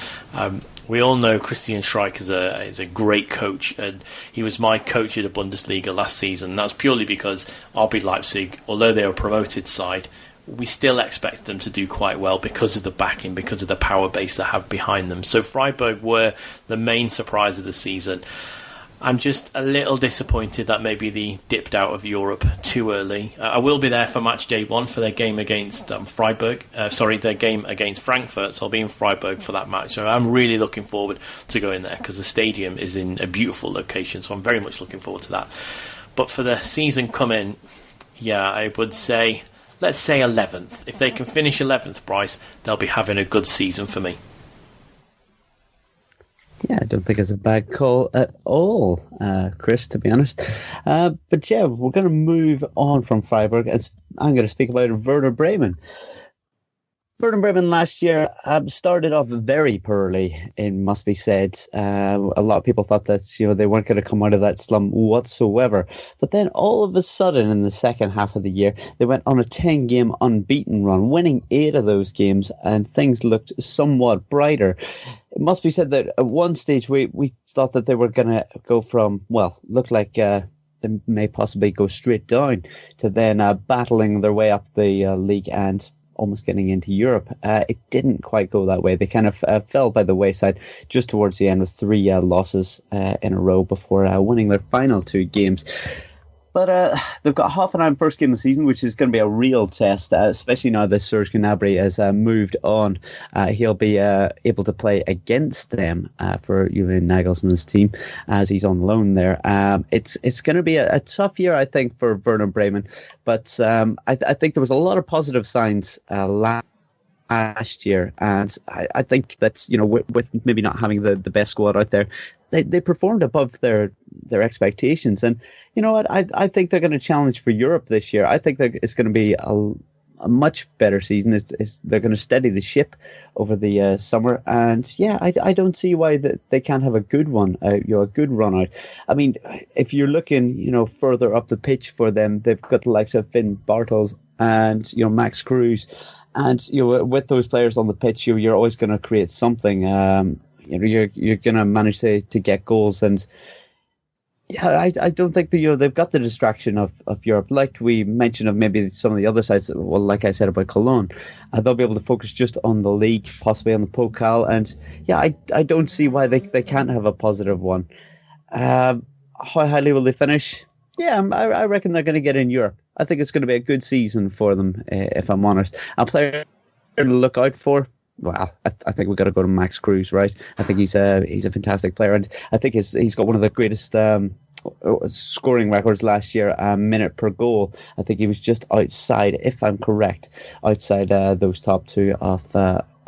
F: We all know Christian Streich is a great coach, and he was my coach at the Bundesliga last season. That's purely because RB Leipzig, although they were a promoted side, we still expect them to do quite well because of the backing, because of the power base they have behind them. So Freiburg were the main surprise of the season. I'm just a little disappointed that maybe they dipped out of Europe too early. I will be there for match day 1 for their game against their game against Frankfurt, so I'll be in Freiburg for that match. So I'm really looking forward to going there because the stadium is in a beautiful location, so I'm very much looking forward to that. But for the season coming, I would say, let's say 11th. If they can finish 11th, Bryce, they'll be having a good season for me.
D: Yeah, I don't think it's a bad call at all, Chris, to be honest. But yeah, we're going to move on from Freiburg. I'm going to speak about Werder Bremen. Werder Bremen last year started off very poorly, it must be said. A lot of people thought that they weren't going to come out of that slump whatsoever. But then all of a sudden, in the second half of the year, they went on a 10-game unbeaten run, winning 8 of those games, and things looked somewhat brighter. It must be said that at one stage we thought that they were going to go from, look like they may possibly go straight down, to then battling their way up the league and almost getting into Europe. It didn't quite go that way. They kind of fell by the wayside just towards the end with 3 losses in a row before winning their final 2 games. But they've got Hoffenheim first game of the season, which is going to be a real test, especially now that Serge Gnabry has moved on. He'll be able to play against them for Julian Nagelsmann's team as he's on loan there. It's going to be a tough year, I think, for Werder Bremen. But I think there was a lot of positive signs last year, and I think that's with maybe not having the best squad out there, they performed above their expectations. And you know what, I think they're going to challenge for Europe this year. I think that it's going to be a much better season. They're going to steady the ship over the summer, and I don't see why they can't have a good one, a good run out. I mean, if you're looking further up the pitch for them, they've got the likes of Finn Bartels and Max Cruz. And with those players on the pitch, you're always going to create something. You're going to manage to get goals, and I don't think that they've got the distraction of Europe, like we mentioned of maybe some of the other sides. Well, like I said about Cologne, they'll be able to focus just on the league, possibly on the Pokal, and I don't see why they can't have a positive one. How highly will they finish? I reckon they're going to get in Europe. I think it's going to be a good season for them, if I'm honest. A player to look out for, well, I think we've got to go to Max Cruz, right? I think he's a fantastic player, and I think he's got one of the greatest scoring records last year, minute per goal. I think he was just outside, if I'm correct, outside those top 2 of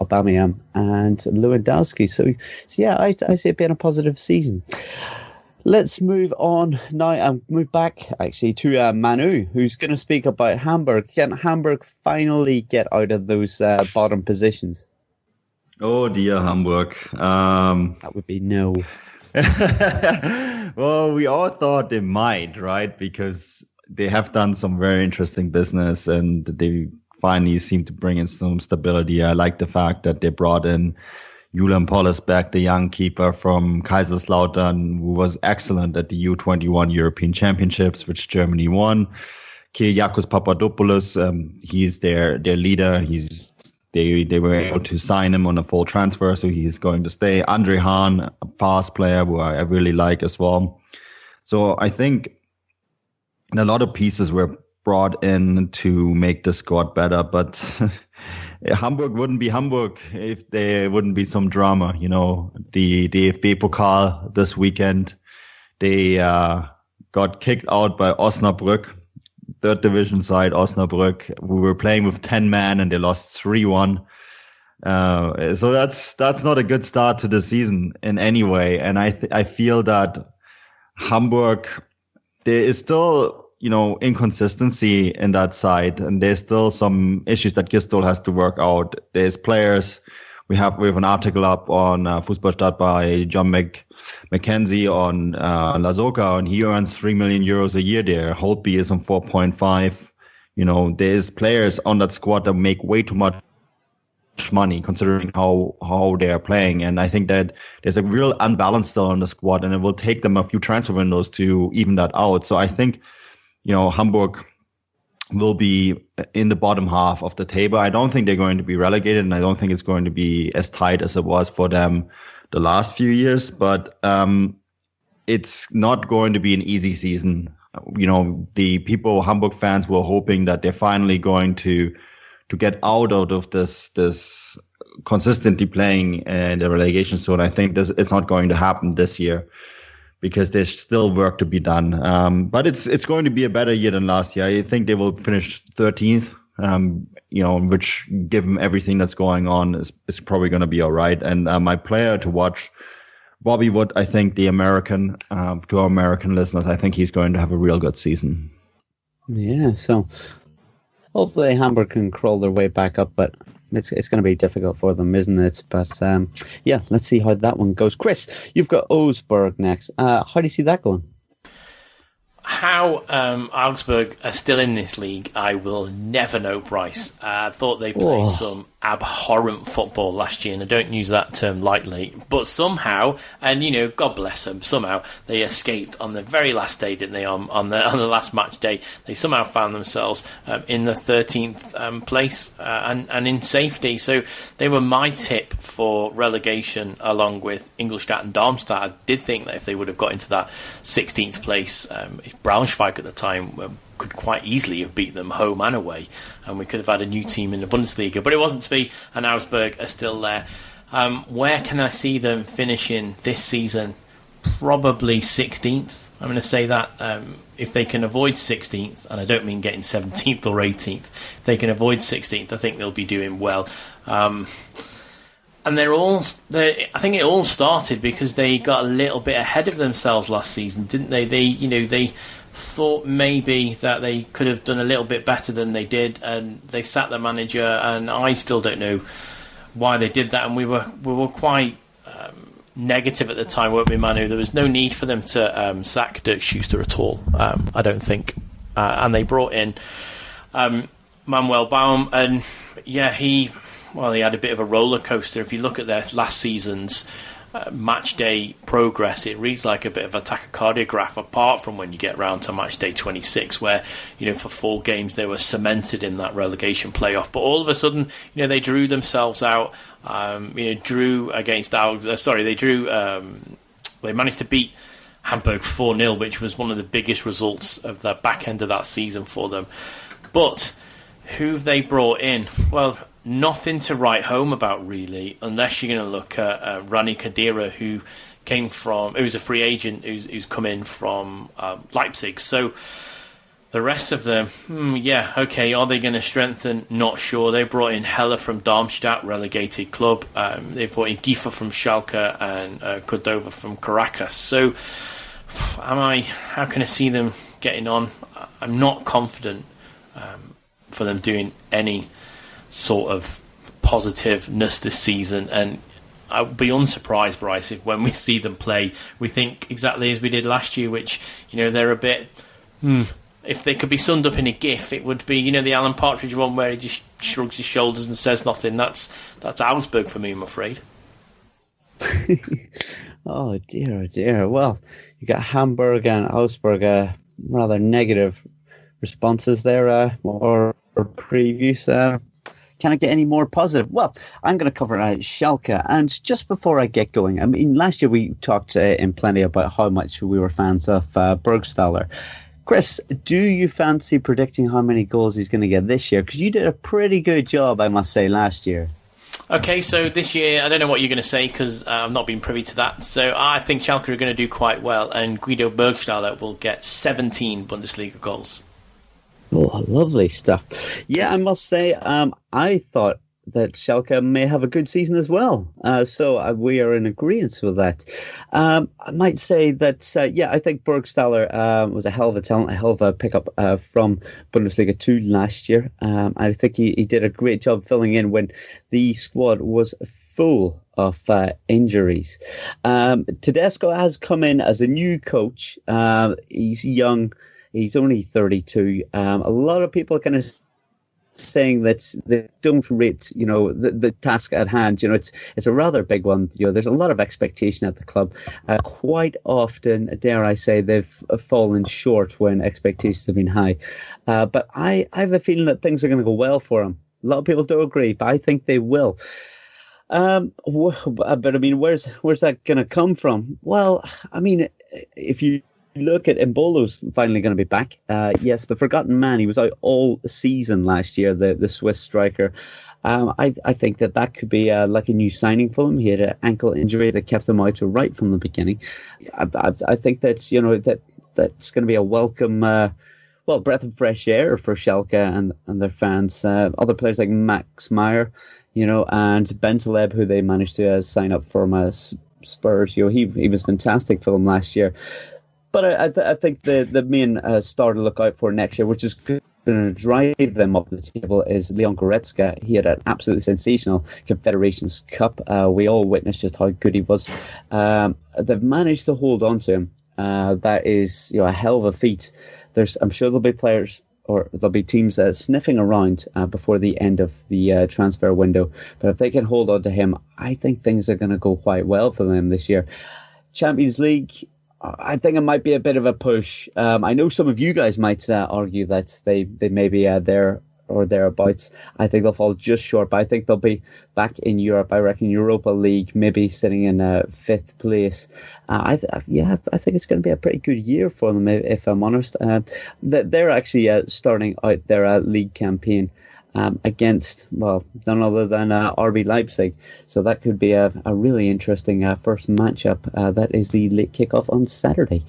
D: Aubameyang and Lewandowski. So I see it being a positive season. Let's move on now and move back actually to Manu, who's going to speak about Hamburg. Can Hamburg finally get out of those bottom positions?
E: Oh dear, Hamburg.
D: That would be no.
E: Well, we all thought they might, right? Because they have done some very interesting business, and they finally seem to bring in some stability. I like the fact that they brought in Julian Pollersbeck, the young keeper from Kaiserslautern, who was excellent at the U21 European Championships, which Germany won. Kyriakos Papadopoulos, he's their leader. They were able to sign him on a full transfer, so he's going to stay. Andre Hahn, a fast player who I really like as well. So I think a lot of pieces were brought in to make the squad better, but Hamburg wouldn't be Hamburg if there wouldn't be some drama. You know, the DFB Pokal this weekend, they got kicked out by Osnabrück, third division side Osnabrück. We were playing with 10 men and they lost 3-1. So that's not a good start to the season in any way. And I feel that Hamburg, there is still, you know, inconsistency in that side, and there's still some issues that Gistol has to work out. There's players. We have an article up on Fußballstadt by John McKenzie on Lasogga, and he earns 3 million euros a year there. Holtby is on 4.5. You know, there's players on that squad that make way too much money considering how they are playing, and I think that there's a real unbalance still on the squad, and it will take them a few transfer windows to even that out. So I think, you know, Hamburg will be in the bottom half of the table. I don't think they're going to be relegated, and I don't think it's going to be as tight as it was for them the last few years, but it's not going to be an easy season. You know, the people, Hamburg fans, were hoping that they're finally going to get out of this consistently playing in the relegation zone. I think it's not going to happen this year, because there's still work to be done. But it's going to be a better year than last year. I think they will finish 13th, you know, which, given everything that's going on, is probably going to be all right. And my player to watch, Bobby Wood, I think the American, to our American listeners, I think he's going to have a real good season.
D: Yeah, so hopefully Hamburg can crawl their way back up, but it's going to be difficult for them, isn't it? But yeah, let's see how that one goes. Chris, you've got Augsburg next. How do you see that going?
F: How Augsburg are still in this league, I will never know, Bryce. I thought they played some abhorrent football last year, and I don't use that term lightly, but somehow, and you know, God bless them, somehow they escaped on the very last day, didn't they? On the last match day, they somehow found themselves in the 13th place and in safety. So they were my tip for relegation, along with Ingolstadt and Darmstadt. I did think that if they would have got into that 16th place, Braunschweig at the time could quite easily have beat them home and away, and we could have had a new team in the Bundesliga, but it wasn't to be, and Augsburg are still there. Where can I see them finishing this season? Probably 16th. I'm going to say that. If they can avoid 16th, and I don't mean getting 17th or 18th, if they can avoid 16th, I think they'll be doing well. And I think it all started because they got a little bit ahead of themselves last season, didn't they? They thought maybe that they could have done a little bit better than they did, and they sacked their manager, and I still don't know why they did that, and we were quite negative at the time, weren't we, Manu? There was no need for them to sack Dirk Schuster at all, I don't think. And they brought in Manuel Baum, and yeah, he had a bit of a roller coaster. If you look at their last season's match day progress, it reads like a bit of a tachocardiograph, apart from when you get round to match day 26, where, you know, for 4 games they were cemented in that relegation playoff. But all of a sudden, you know, they drew themselves out. They managed to beat Hamburg 4-0, which was one of the biggest results of the back end of that season for them. But who've they brought in? Well, nothing to write home about, really, unless you're going to look at Rani Khedira, who was a free agent who's come in from Leipzig. So the rest of them, are they going to strengthen? Not sure. They brought in Heller from Darmstadt, relegated club. They brought in Giefer from Schalke and Cordova from Caracas. So how can I see them getting on? I'm not confident for them doing any sort of positiveness this season, and I'll be unsurprised, Bryce, if when we see them play, we think exactly as we did last year, which, you know, they're a bit if they could be summed up in a GIF, it would be, the Alan Partridge one where he just shrugs his shoulders and says nothing. That's Augsburg for me, I'm afraid.
D: Oh dear. Well, you got Hamburg and Augsburg, rather negative responses there, or previews. Can I get any more positive? Well, I'm going to cover Schalke. And just before I get going, I mean, last year we talked in plenty about how much we were fans of Burgstaller. Chris, do you fancy predicting how many goals he's going to get this year? Because you did a pretty good job, I must say, last year.
F: Okay, so this year, I don't know what you're going to say because I've not been privy to that. So I think Schalke are going to do quite well, and Guido Burgstaller will get 17 Bundesliga goals.
D: Oh, lovely stuff. Yeah, I must say, I thought that Schalke may have a good season as well. So we are in agreement with that. I might say that, I think Burgstaller was a hell of a talent, a hell of a pickup from Bundesliga 2 last year. I think he did a great job filling in when the squad was full of injuries. Tedesco has come in as a new coach. He's young. He's only 32. A lot of people are kind of saying that they don't rate, the task at hand. It's a rather big one. There's a lot of expectation at the club. Quite often, dare I say, they've fallen short when expectations have been high. But I have a feeling that things are going to go well for him. A lot of people don't agree, but I think they will. But I mean, where's that going to come from? Well, I mean, if you look at Embolo's finally going to be back. Yes, the forgotten man. He was out all season last year, the Swiss striker. I think that could be like a new signing for him. He had an ankle injury that kept him out right from the beginning. I think that's that's going to be a welcome breath of fresh air for Schalke and their fans. Other players like Max Meyer, and Bentaleb, who they managed to sign up from Spurs. He was fantastic for them last year. But I think the main star to look out for next year, which is going to drive them up the table, is Leon Goretzka. He had an absolutely sensational Confederations Cup. We all witnessed just how good he was. They've managed to hold on to him. That is a hell of a feat. I'm sure there'll be players or there'll be teams sniffing around before the end of the transfer window. But if they can hold on to him, I think things are going to go quite well for them this year. Champions League, I think it might be a bit of a push. I know some of you guys might argue that they may be there or thereabouts. I think they'll fall just short, but I think they'll be back in Europe. I reckon Europa League, maybe sitting in 5th place. I think it's going to be a pretty good year for them, if I'm honest. They're actually starting out their league campaign against, none other than RB Leipzig. So that could be a really interesting first matchup. That is the late kickoff on Saturday.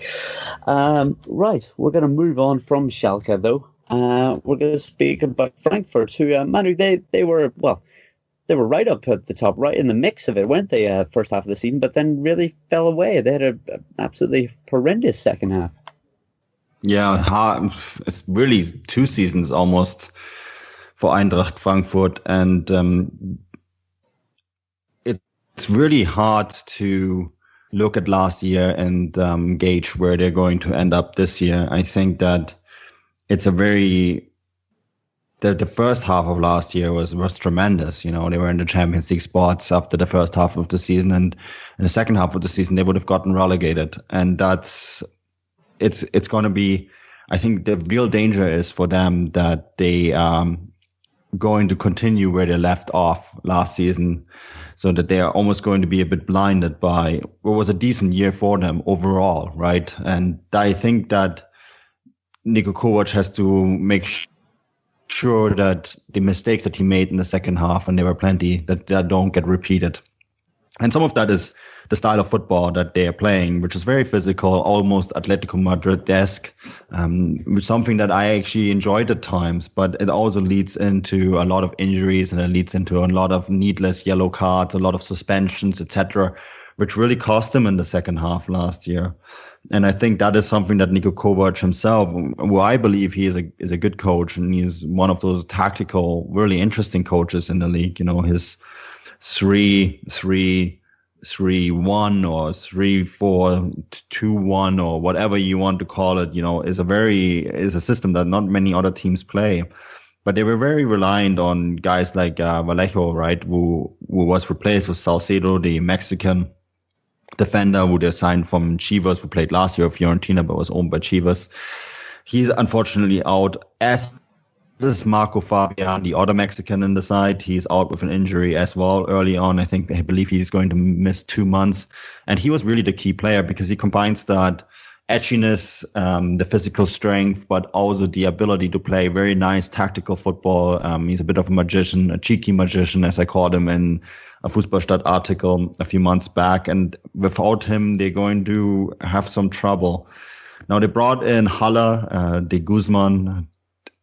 D: Right, we're going to move on from Schalke, though. We're going to speak about Frankfurt, who, Manu, they were right up at the top, right in the mix of it, weren't they, first half of the season, but then really fell away. They had an absolutely horrendous second half.
E: Yeah, it's really 2 seasons almost for Eintracht Frankfurt, and it's really hard to look at last year and gauge where they're going to end up this year. I think that it's the first half of last year was tremendous. They were in the Champions League spots after the first half of the season, and in the second half of the season they would have gotten relegated. And it's going to be, I think the real danger is for them that they going to continue where they left off last season, so that they are almost going to be a bit blinded by what was a decent year for them overall, right? And I think that Niko Kovac has to make sure that the mistakes that he made in the second half, and there were plenty, that don't get repeated. And some of that is the style of football that they are playing, which is very physical, almost Atletico Madrid-esque, something that I actually enjoyed at times, but it also leads into a lot of injuries, and it leads into a lot of needless yellow cards, a lot of suspensions, etc., which really cost them in the second half last year. And I think that is something that Niko Kovac himself, who I believe he is a good coach, and he's one of those tactical, really interesting coaches in the league. His 3-3-7 3-1 or 3-4-2-1 or whatever you want to call it, is a system that not many other teams play. But they were very reliant on guys like Vallejo, right, who was replaced with Salcedo, the Mexican defender who they signed from Chivas, who played last year at Fiorentina but was owned by Chivas. He's unfortunately out, as is Marco Fabian, the other Mexican in the side. He's out with an injury as well early on. I believe he's going to miss 2 months. And he was really the key player because he combines that edginess, the physical strength, but also the ability to play very nice tactical football. He's a bit of a magician, a cheeky magician, as I called him in a Fußballstadt article a few months back. And without him, they're going to have some trouble. Now, they brought in Haller, De Guzman,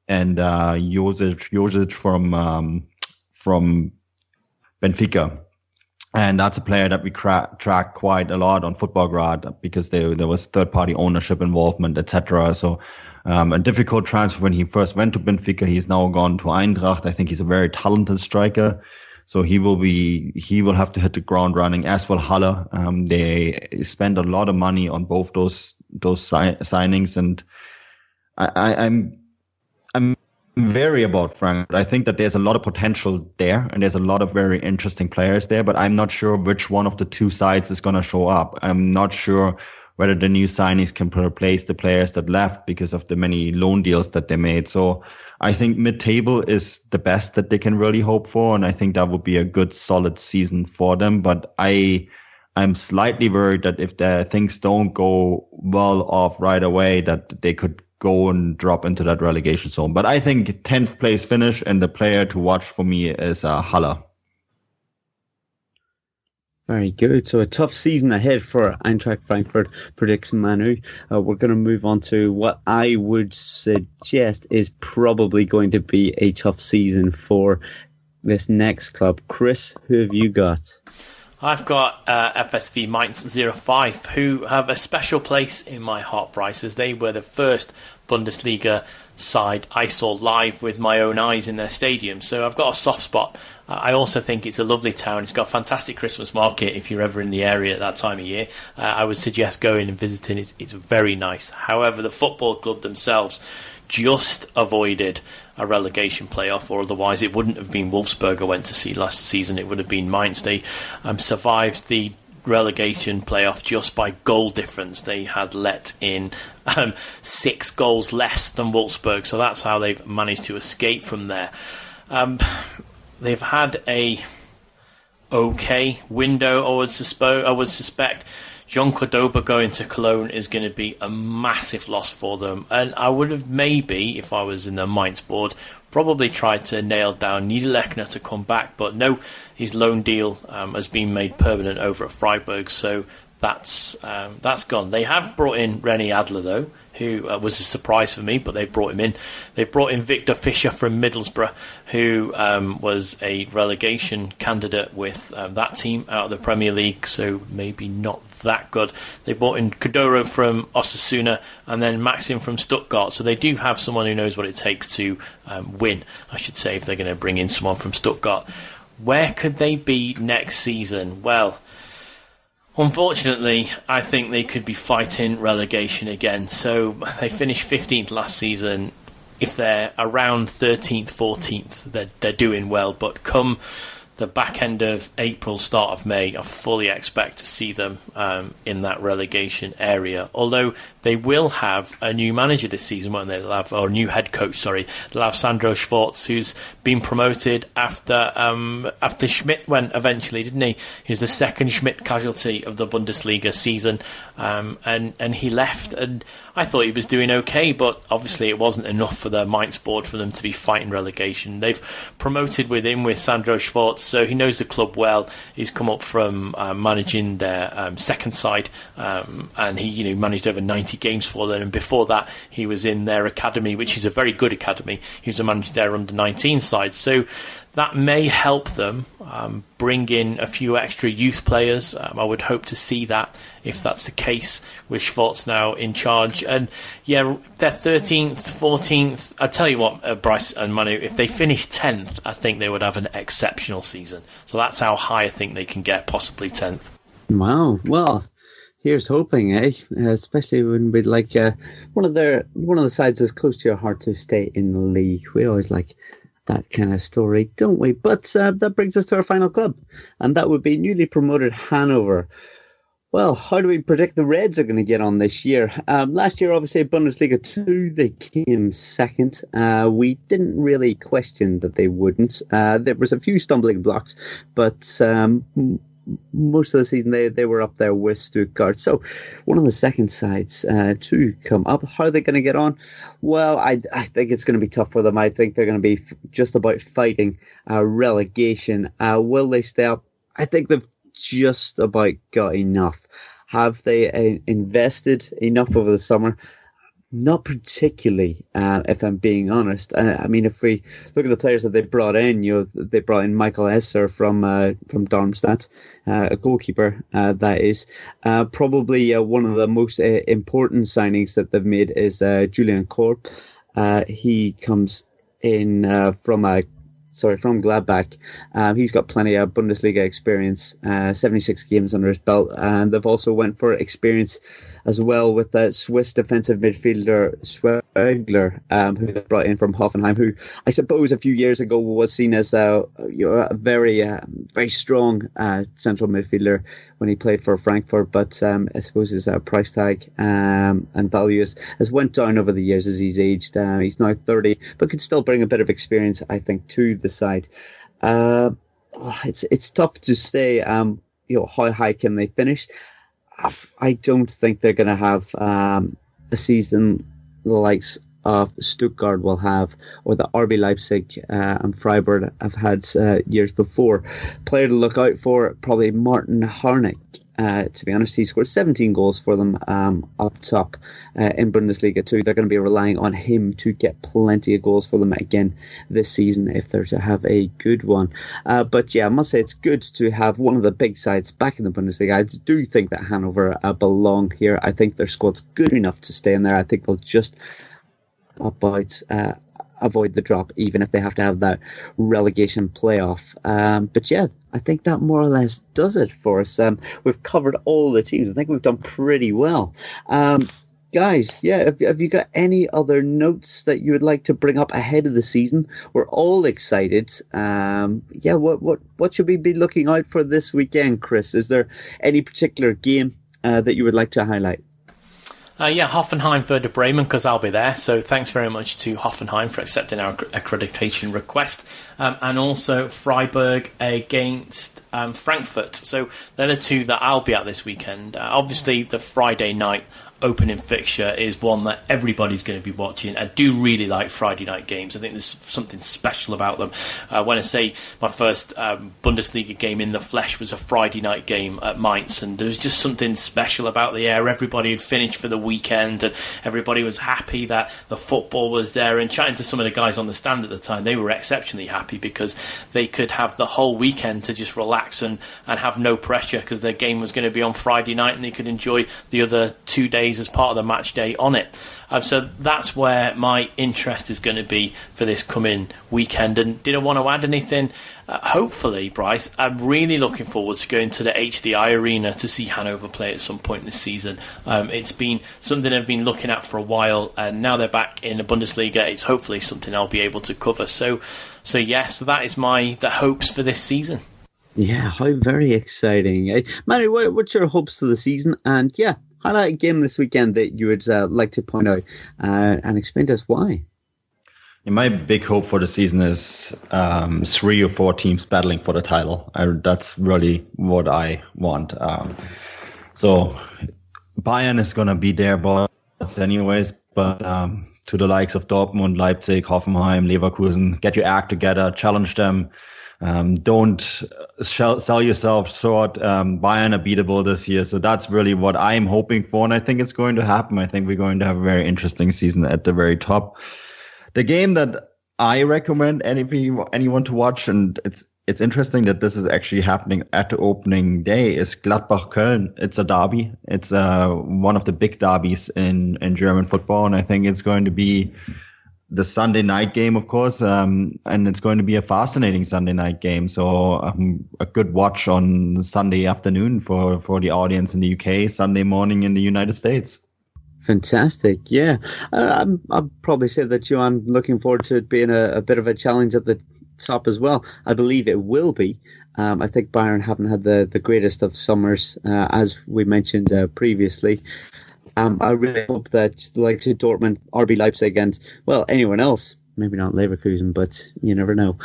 E: and Josic from Benfica. And that's a player that we track quite a lot on Footballgrad because there was third-party ownership involvement, etc. So a difficult transfer when he first went to Benfica. He's now gone to Eintracht. I think he's a very talented striker. So he will have to hit the ground running, as will Haller. They spend a lot of money on both those signings, and I'm very about Frankfurt. I think that there's a lot of potential there, and there's a lot of very interesting players there, but I'm not sure which one of the two sides is going to show up. I'm not sure whether the new signings can replace the players that left because of the many loan deals that they made. So I think mid-table is the best that they can really hope for, and I think that would be a good, solid season for them. But I'm slightly worried that if the things don't go well off right away, that they could go and drop into that relegation zone. But I think 10th place finish, and the player to watch for me is Haller.
D: Very good. So a tough season ahead for Eintracht Frankfurt, predicts Manu. We're going to move on to what I would suggest is probably going to be a tough season for this next club. Chris, who have you got?
F: I've got FSV Mainz 05, who have a special place in my heart, Bryce, as they were the first Bundesliga side I saw live with my own eyes in their stadium. So I've got a soft spot. I also think it's a lovely town. It's got a fantastic Christmas market. If you're ever in the area at that time of year, I would suggest going and visiting. It's very nice. However, the football club themselves just avoided a relegation playoff, or otherwise it wouldn't have been Wolfsburg I went to see last season. It would have been Mainz. They survived the relegation playoff just by goal difference. They had let in 6 goals less than Wolfsburg, so that's how they've managed to escape from there. They've had a okay window, I would suspect. Jean Cordoba going to Cologne is going to be a massive loss for them. And I would have maybe, if I was in the Mainz board, probably tried to nail down Niederlechner to come back. But no, his loan deal has been made permanent over at Freiburg. So that's gone. They have brought in René Adler, though, who was a surprise for me, but they brought him in. They brought in Victor Fischer from Middlesbrough, who was a relegation candidate with that team out of the Premier League, so maybe not that good. They brought in Kadoro from Osasuna and then Maxim from Stuttgart, so they do have someone who knows what it takes to win, I should say, if they're going to bring in someone from Stuttgart. Where could they be next season? Well, unfortunately, I think they could be fighting relegation again. So they finished 15th last season. If they're around 13th, 14th, they're doing well. But come the back end of April, start of May, I fully expect to see them in that relegation area. Although they will have a new manager this season, won't they? They'll have, or a new head coach, sorry. They'll have Sandro Schwarz, who's been promoted after Schmidt went eventually, didn't he? He was the second Schmidt casualty of the Bundesliga season, and he left. And I thought he was doing okay, but obviously it wasn't enough for the Mainz board for them to be fighting relegation. They've promoted with Sandro Schwarz, so he knows the club well. He's come up from managing their second side, and he managed over 90 games for them, and before that he was in their academy, which is a very good academy. He was a manager their under-19 side, so that may help them bring in a few extra youth players. I would hope to see that if that's the case with Schwarz now in charge. And yeah, they're 13th, 14th. I tell you what, Bryce and Manu, if they finish 10th, I think they would have an exceptional season. So that's how high I think they can get, possibly 10th.
D: Wow. Well, here's hoping, especially when we'd like one of the sides that's close to your heart to stay in the league. We always like that kind of story, don't we? But that brings us to our final club, and that would be newly promoted Hanover. Well, how do we predict the Reds are going to get on this year? Last year, obviously, Bundesliga 2, they came second. We didn't really question that they wouldn't. There was a few stumbling blocks, but most of the season they were up there with Stuttgart. So one of the second sides to come up. How are they going to get on? Well, I think it's going to be tough for them. I think they're going to be just about fighting relegation. Will they stay up? I think they've just about got enough. Have they invested enough over the summer? Not particularly, if I'm being honest. I mean, if we look at the players that they brought in, they brought in Michael Esser from Darmstadt, a goalkeeper, that is. Probably one of the most important signings that they've made is Julian Korb. He comes in from Gladbach. He's got plenty of Bundesliga experience, 76 games under his belt, and they've also went for experience as well with that Swiss defensive midfielder Schwegler, who they brought in from Hoffenheim, who I suppose a few years ago was seen as a very strong central midfielder when he played for Frankfurt, but I suppose his price tag and value has went down over the years as he's aged. He's now 30, but could still bring a bit of experience, I think, to the side. It's tough to say how high can they finish. I don't think they're going to have a season the likes of Stuttgart will have, or the RB Leipzig and Freiburg have had years before. Player to look out for, probably Martin Harnik. To be honest, he scored 17 goals for them up top in Bundesliga 2. They're going to be relying on him to get plenty of goals for them again this season if they're to have a good one. But yeah, I must say it's good to have one of the big sides back in the Bundesliga. I do think that Hanover belong here. I think their squad's good enough to stay in there. I think they'll just about avoid the drop, even if they have to have that relegation playoff. But yeah, I think that more or less does it for us. We've covered all the teams. I think we've done pretty well. Guys, yeah, have you got any other notes that you would like to bring up ahead of the season? We're all excited. What should we be looking out for this weekend, Chris? Is there any particular game that you would like to highlight?
F: Hoffenheim Werder Bremen, because I'll be there. So thanks very much to Hoffenheim for accepting our accreditation request. And also Freiburg against Frankfurt. So they're the two that I'll be at this weekend. Obviously, the Friday night opening fixture is one that everybody's going to be watching. I do really like Friday night games. I think there's something special about them. When I say my first Bundesliga game in the flesh was a Friday night game at Mainz, and there was just something special about the air. Everybody had finished for the weekend and everybody was happy that the football was there. And chatting to some of the guys on the stand at the time, they were exceptionally happy because they could have the whole weekend to just relax and have no pressure because their game was going to be on Friday night and they could enjoy the other 2 days as part of the match day on it. So that's where my interest is going to be for this coming weekend. And did I want to add anything? Hopefully, Bryce, I'm really looking forward to going to the HDI Arena to see Hanover play at some point this season. It's been something I've been looking at for a while, and now they're back in the Bundesliga. It's hopefully something I'll be able to cover. So yes, that is the hopes for this season.
D: Yeah, how very exciting. Manu, what's your hopes for the season? And yeah, highlight a game this weekend that you would like to point out and explain to us why.
E: My big hope for the season is 3 or 4 teams battling for the title. That's really what I want. So Bayern is going to be their boss anyways, but to the likes of Dortmund, Leipzig, Hoffenheim, Leverkusen, get your act together, challenge them. Don't sell yourself short. Bayern are beatable this year. So that's really what I'm hoping for. And I think it's going to happen. I think we're going to have a very interesting season at the very top. The game that I recommend anyone to watch, and it's interesting that this is actually happening at the opening day, is Gladbach-Köln. It's a derby. It's one of the big derbies in German football. And I think it's going to be the Sunday night game, of course, and it's going to be a fascinating Sunday night game. So a good watch on Sunday afternoon for the audience in the UK, Sunday morning in the United States.
D: Fantastic, yeah. I'll probably say that I'm looking forward to it being a bit of a challenge at the top as well. I believe it will be. I think Bayern haven't had the greatest of summers, as we mentioned previously. I really hope that the likes of Dortmund, RB Leipzig, and, well, anyone else, maybe not Leverkusen, but you never know,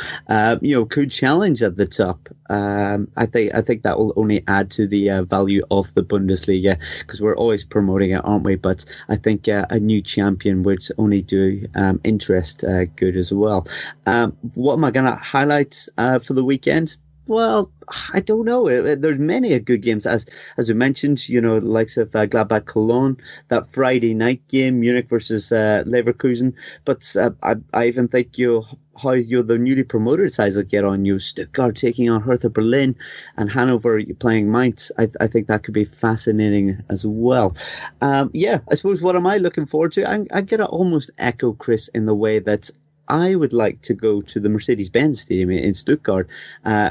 D: could challenge at the top. I think that will only add to the value of the Bundesliga, because we're always promoting it, aren't we? But I think a new champion would only do interest good as well. What am I going to highlight for the weekend? Well, I don't know. There's many good games, as we mentioned. The likes of Gladbach Cologne, that Friday night game, Munich versus Leverkusen. But I even think how the newly promoted sides will get on. Stuttgart taking on Hertha Berlin, and Hanover playing Mainz. I think that could be fascinating as well. I suppose, what am I looking forward to? I'm going to almost echo Chris in the way that I would like to go to the Mercedes-Benz Stadium in Stuttgart,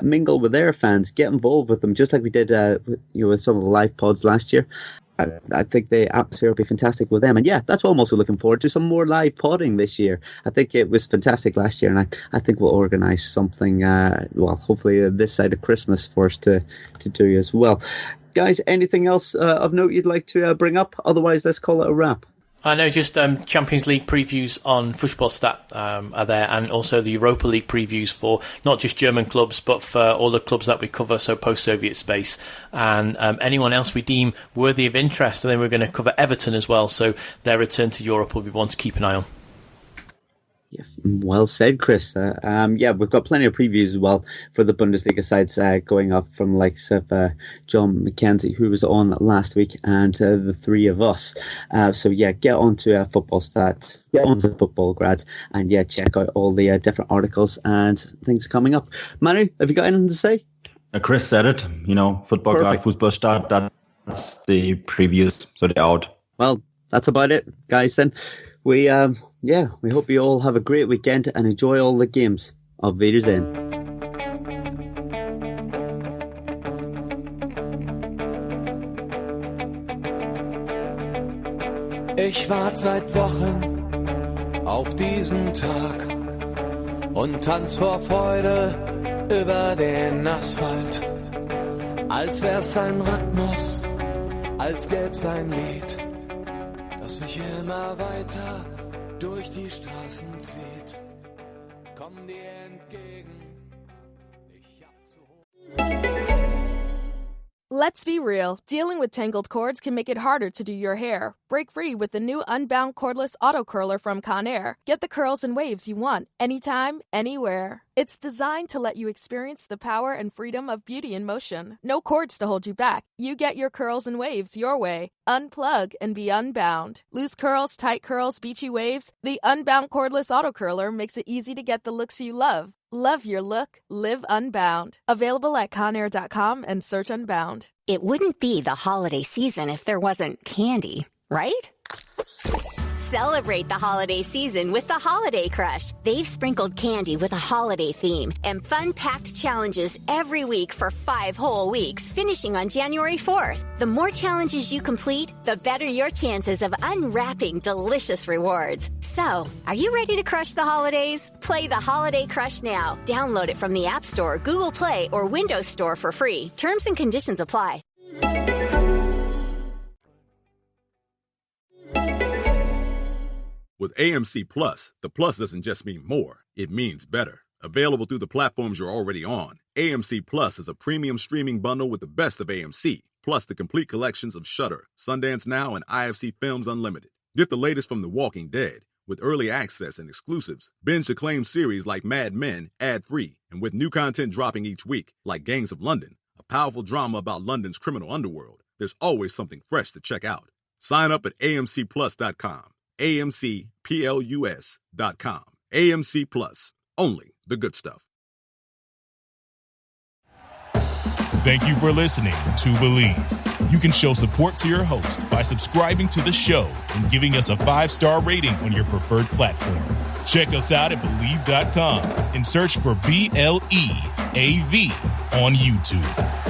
D: mingle with their fans, get involved with them, just like we did with some of the live pods last year. I think the atmosphere will be fantastic with them. And yeah, that's what I'm also looking forward to, some more live podding this year. I think it was fantastic last year, and I think we'll organise something, hopefully this side of Christmas for us to do as well. Guys, anything else of note you'd like to bring up? Otherwise, let's call it a wrap.
F: I know, just Champions League previews on Fußballstat are there, and also the Europa League previews for not just German clubs, but for all the clubs that we cover, so post-Soviet space, and anyone else we deem worthy of interest. And then we're going to cover Everton as well, so their return to Europe will be one to keep an eye on.
D: Yeah, well said, Chris. We've got plenty of previews as well for the Bundesliga sides going up, from the likes of John McKenzie, who was on last week, and the three of us. Get onto Football Stats, get onto Football Grads, and check out all the different articles and things coming up. Manu, have you got anything to say?
E: Chris said it. Football Grad, Football Start. That's the previews, so they're out.
D: Well, that's about it, guys. Then we hope you all have a great weekend and enjoy all the games. Auf Wiedersehen.
C: Ich warte seit Wochen auf diesen Tag und tanz vor Freude über den Asphalt. Als wär's ein Rhythmus, als gäb's ein Lied, das mich immer weiter durch die Straßen zieht. Komm dir entgegen, dich abzuholen.
G: Let's be real, dealing with tangled cords can make it harder to do your hair. Break free with the new Unbound Cordless Auto Curler from Conair. Get the curls and waves you want, anytime, anywhere. It's designed to let you experience the power and freedom of beauty in motion. No cords to hold you back. You get your curls and waves your way. Unplug and be unbound. Loose curls, tight curls, beachy waves. The Unbound Cordless Auto Curler makes it easy to get the looks you love. Love your look. Live Unbound. Available at Conair.com and search Unbound.
B: It wouldn't be the holiday season if there wasn't candy, right? Celebrate the holiday season with the Holiday Crush. They've sprinkled candy with a holiday theme and fun-packed challenges every week for 5 whole weeks, finishing on January 4th. The more challenges you complete, the better your chances of unwrapping delicious rewards. So, are you ready to crush the holidays? Play the Holiday Crush now. Download it from the App Store, Google Play, or Windows Store for free. Terms and conditions apply.
H: With AMC Plus, the plus doesn't just mean more, it means better. Available through the platforms you're already on, AMC Plus is a premium streaming bundle with the best of AMC, plus the complete collections of Shudder, Sundance Now, and IFC Films Unlimited. Get the latest from The Walking Dead, with early access and exclusives. Binge acclaimed series like Mad Men, ad-free, and with new content dropping each week, like Gangs of London, a powerful drama about London's criminal underworld. There's always something fresh to check out. Sign up at amcplus.com. AMCPLUS.com. AMC Plus. Only the good stuff.
I: Thank you for listening to Believe. You can show support to your host by subscribing to the show and giving us a 5-star rating on your preferred platform. Check us out at Believe.com and search for BLEAV on YouTube.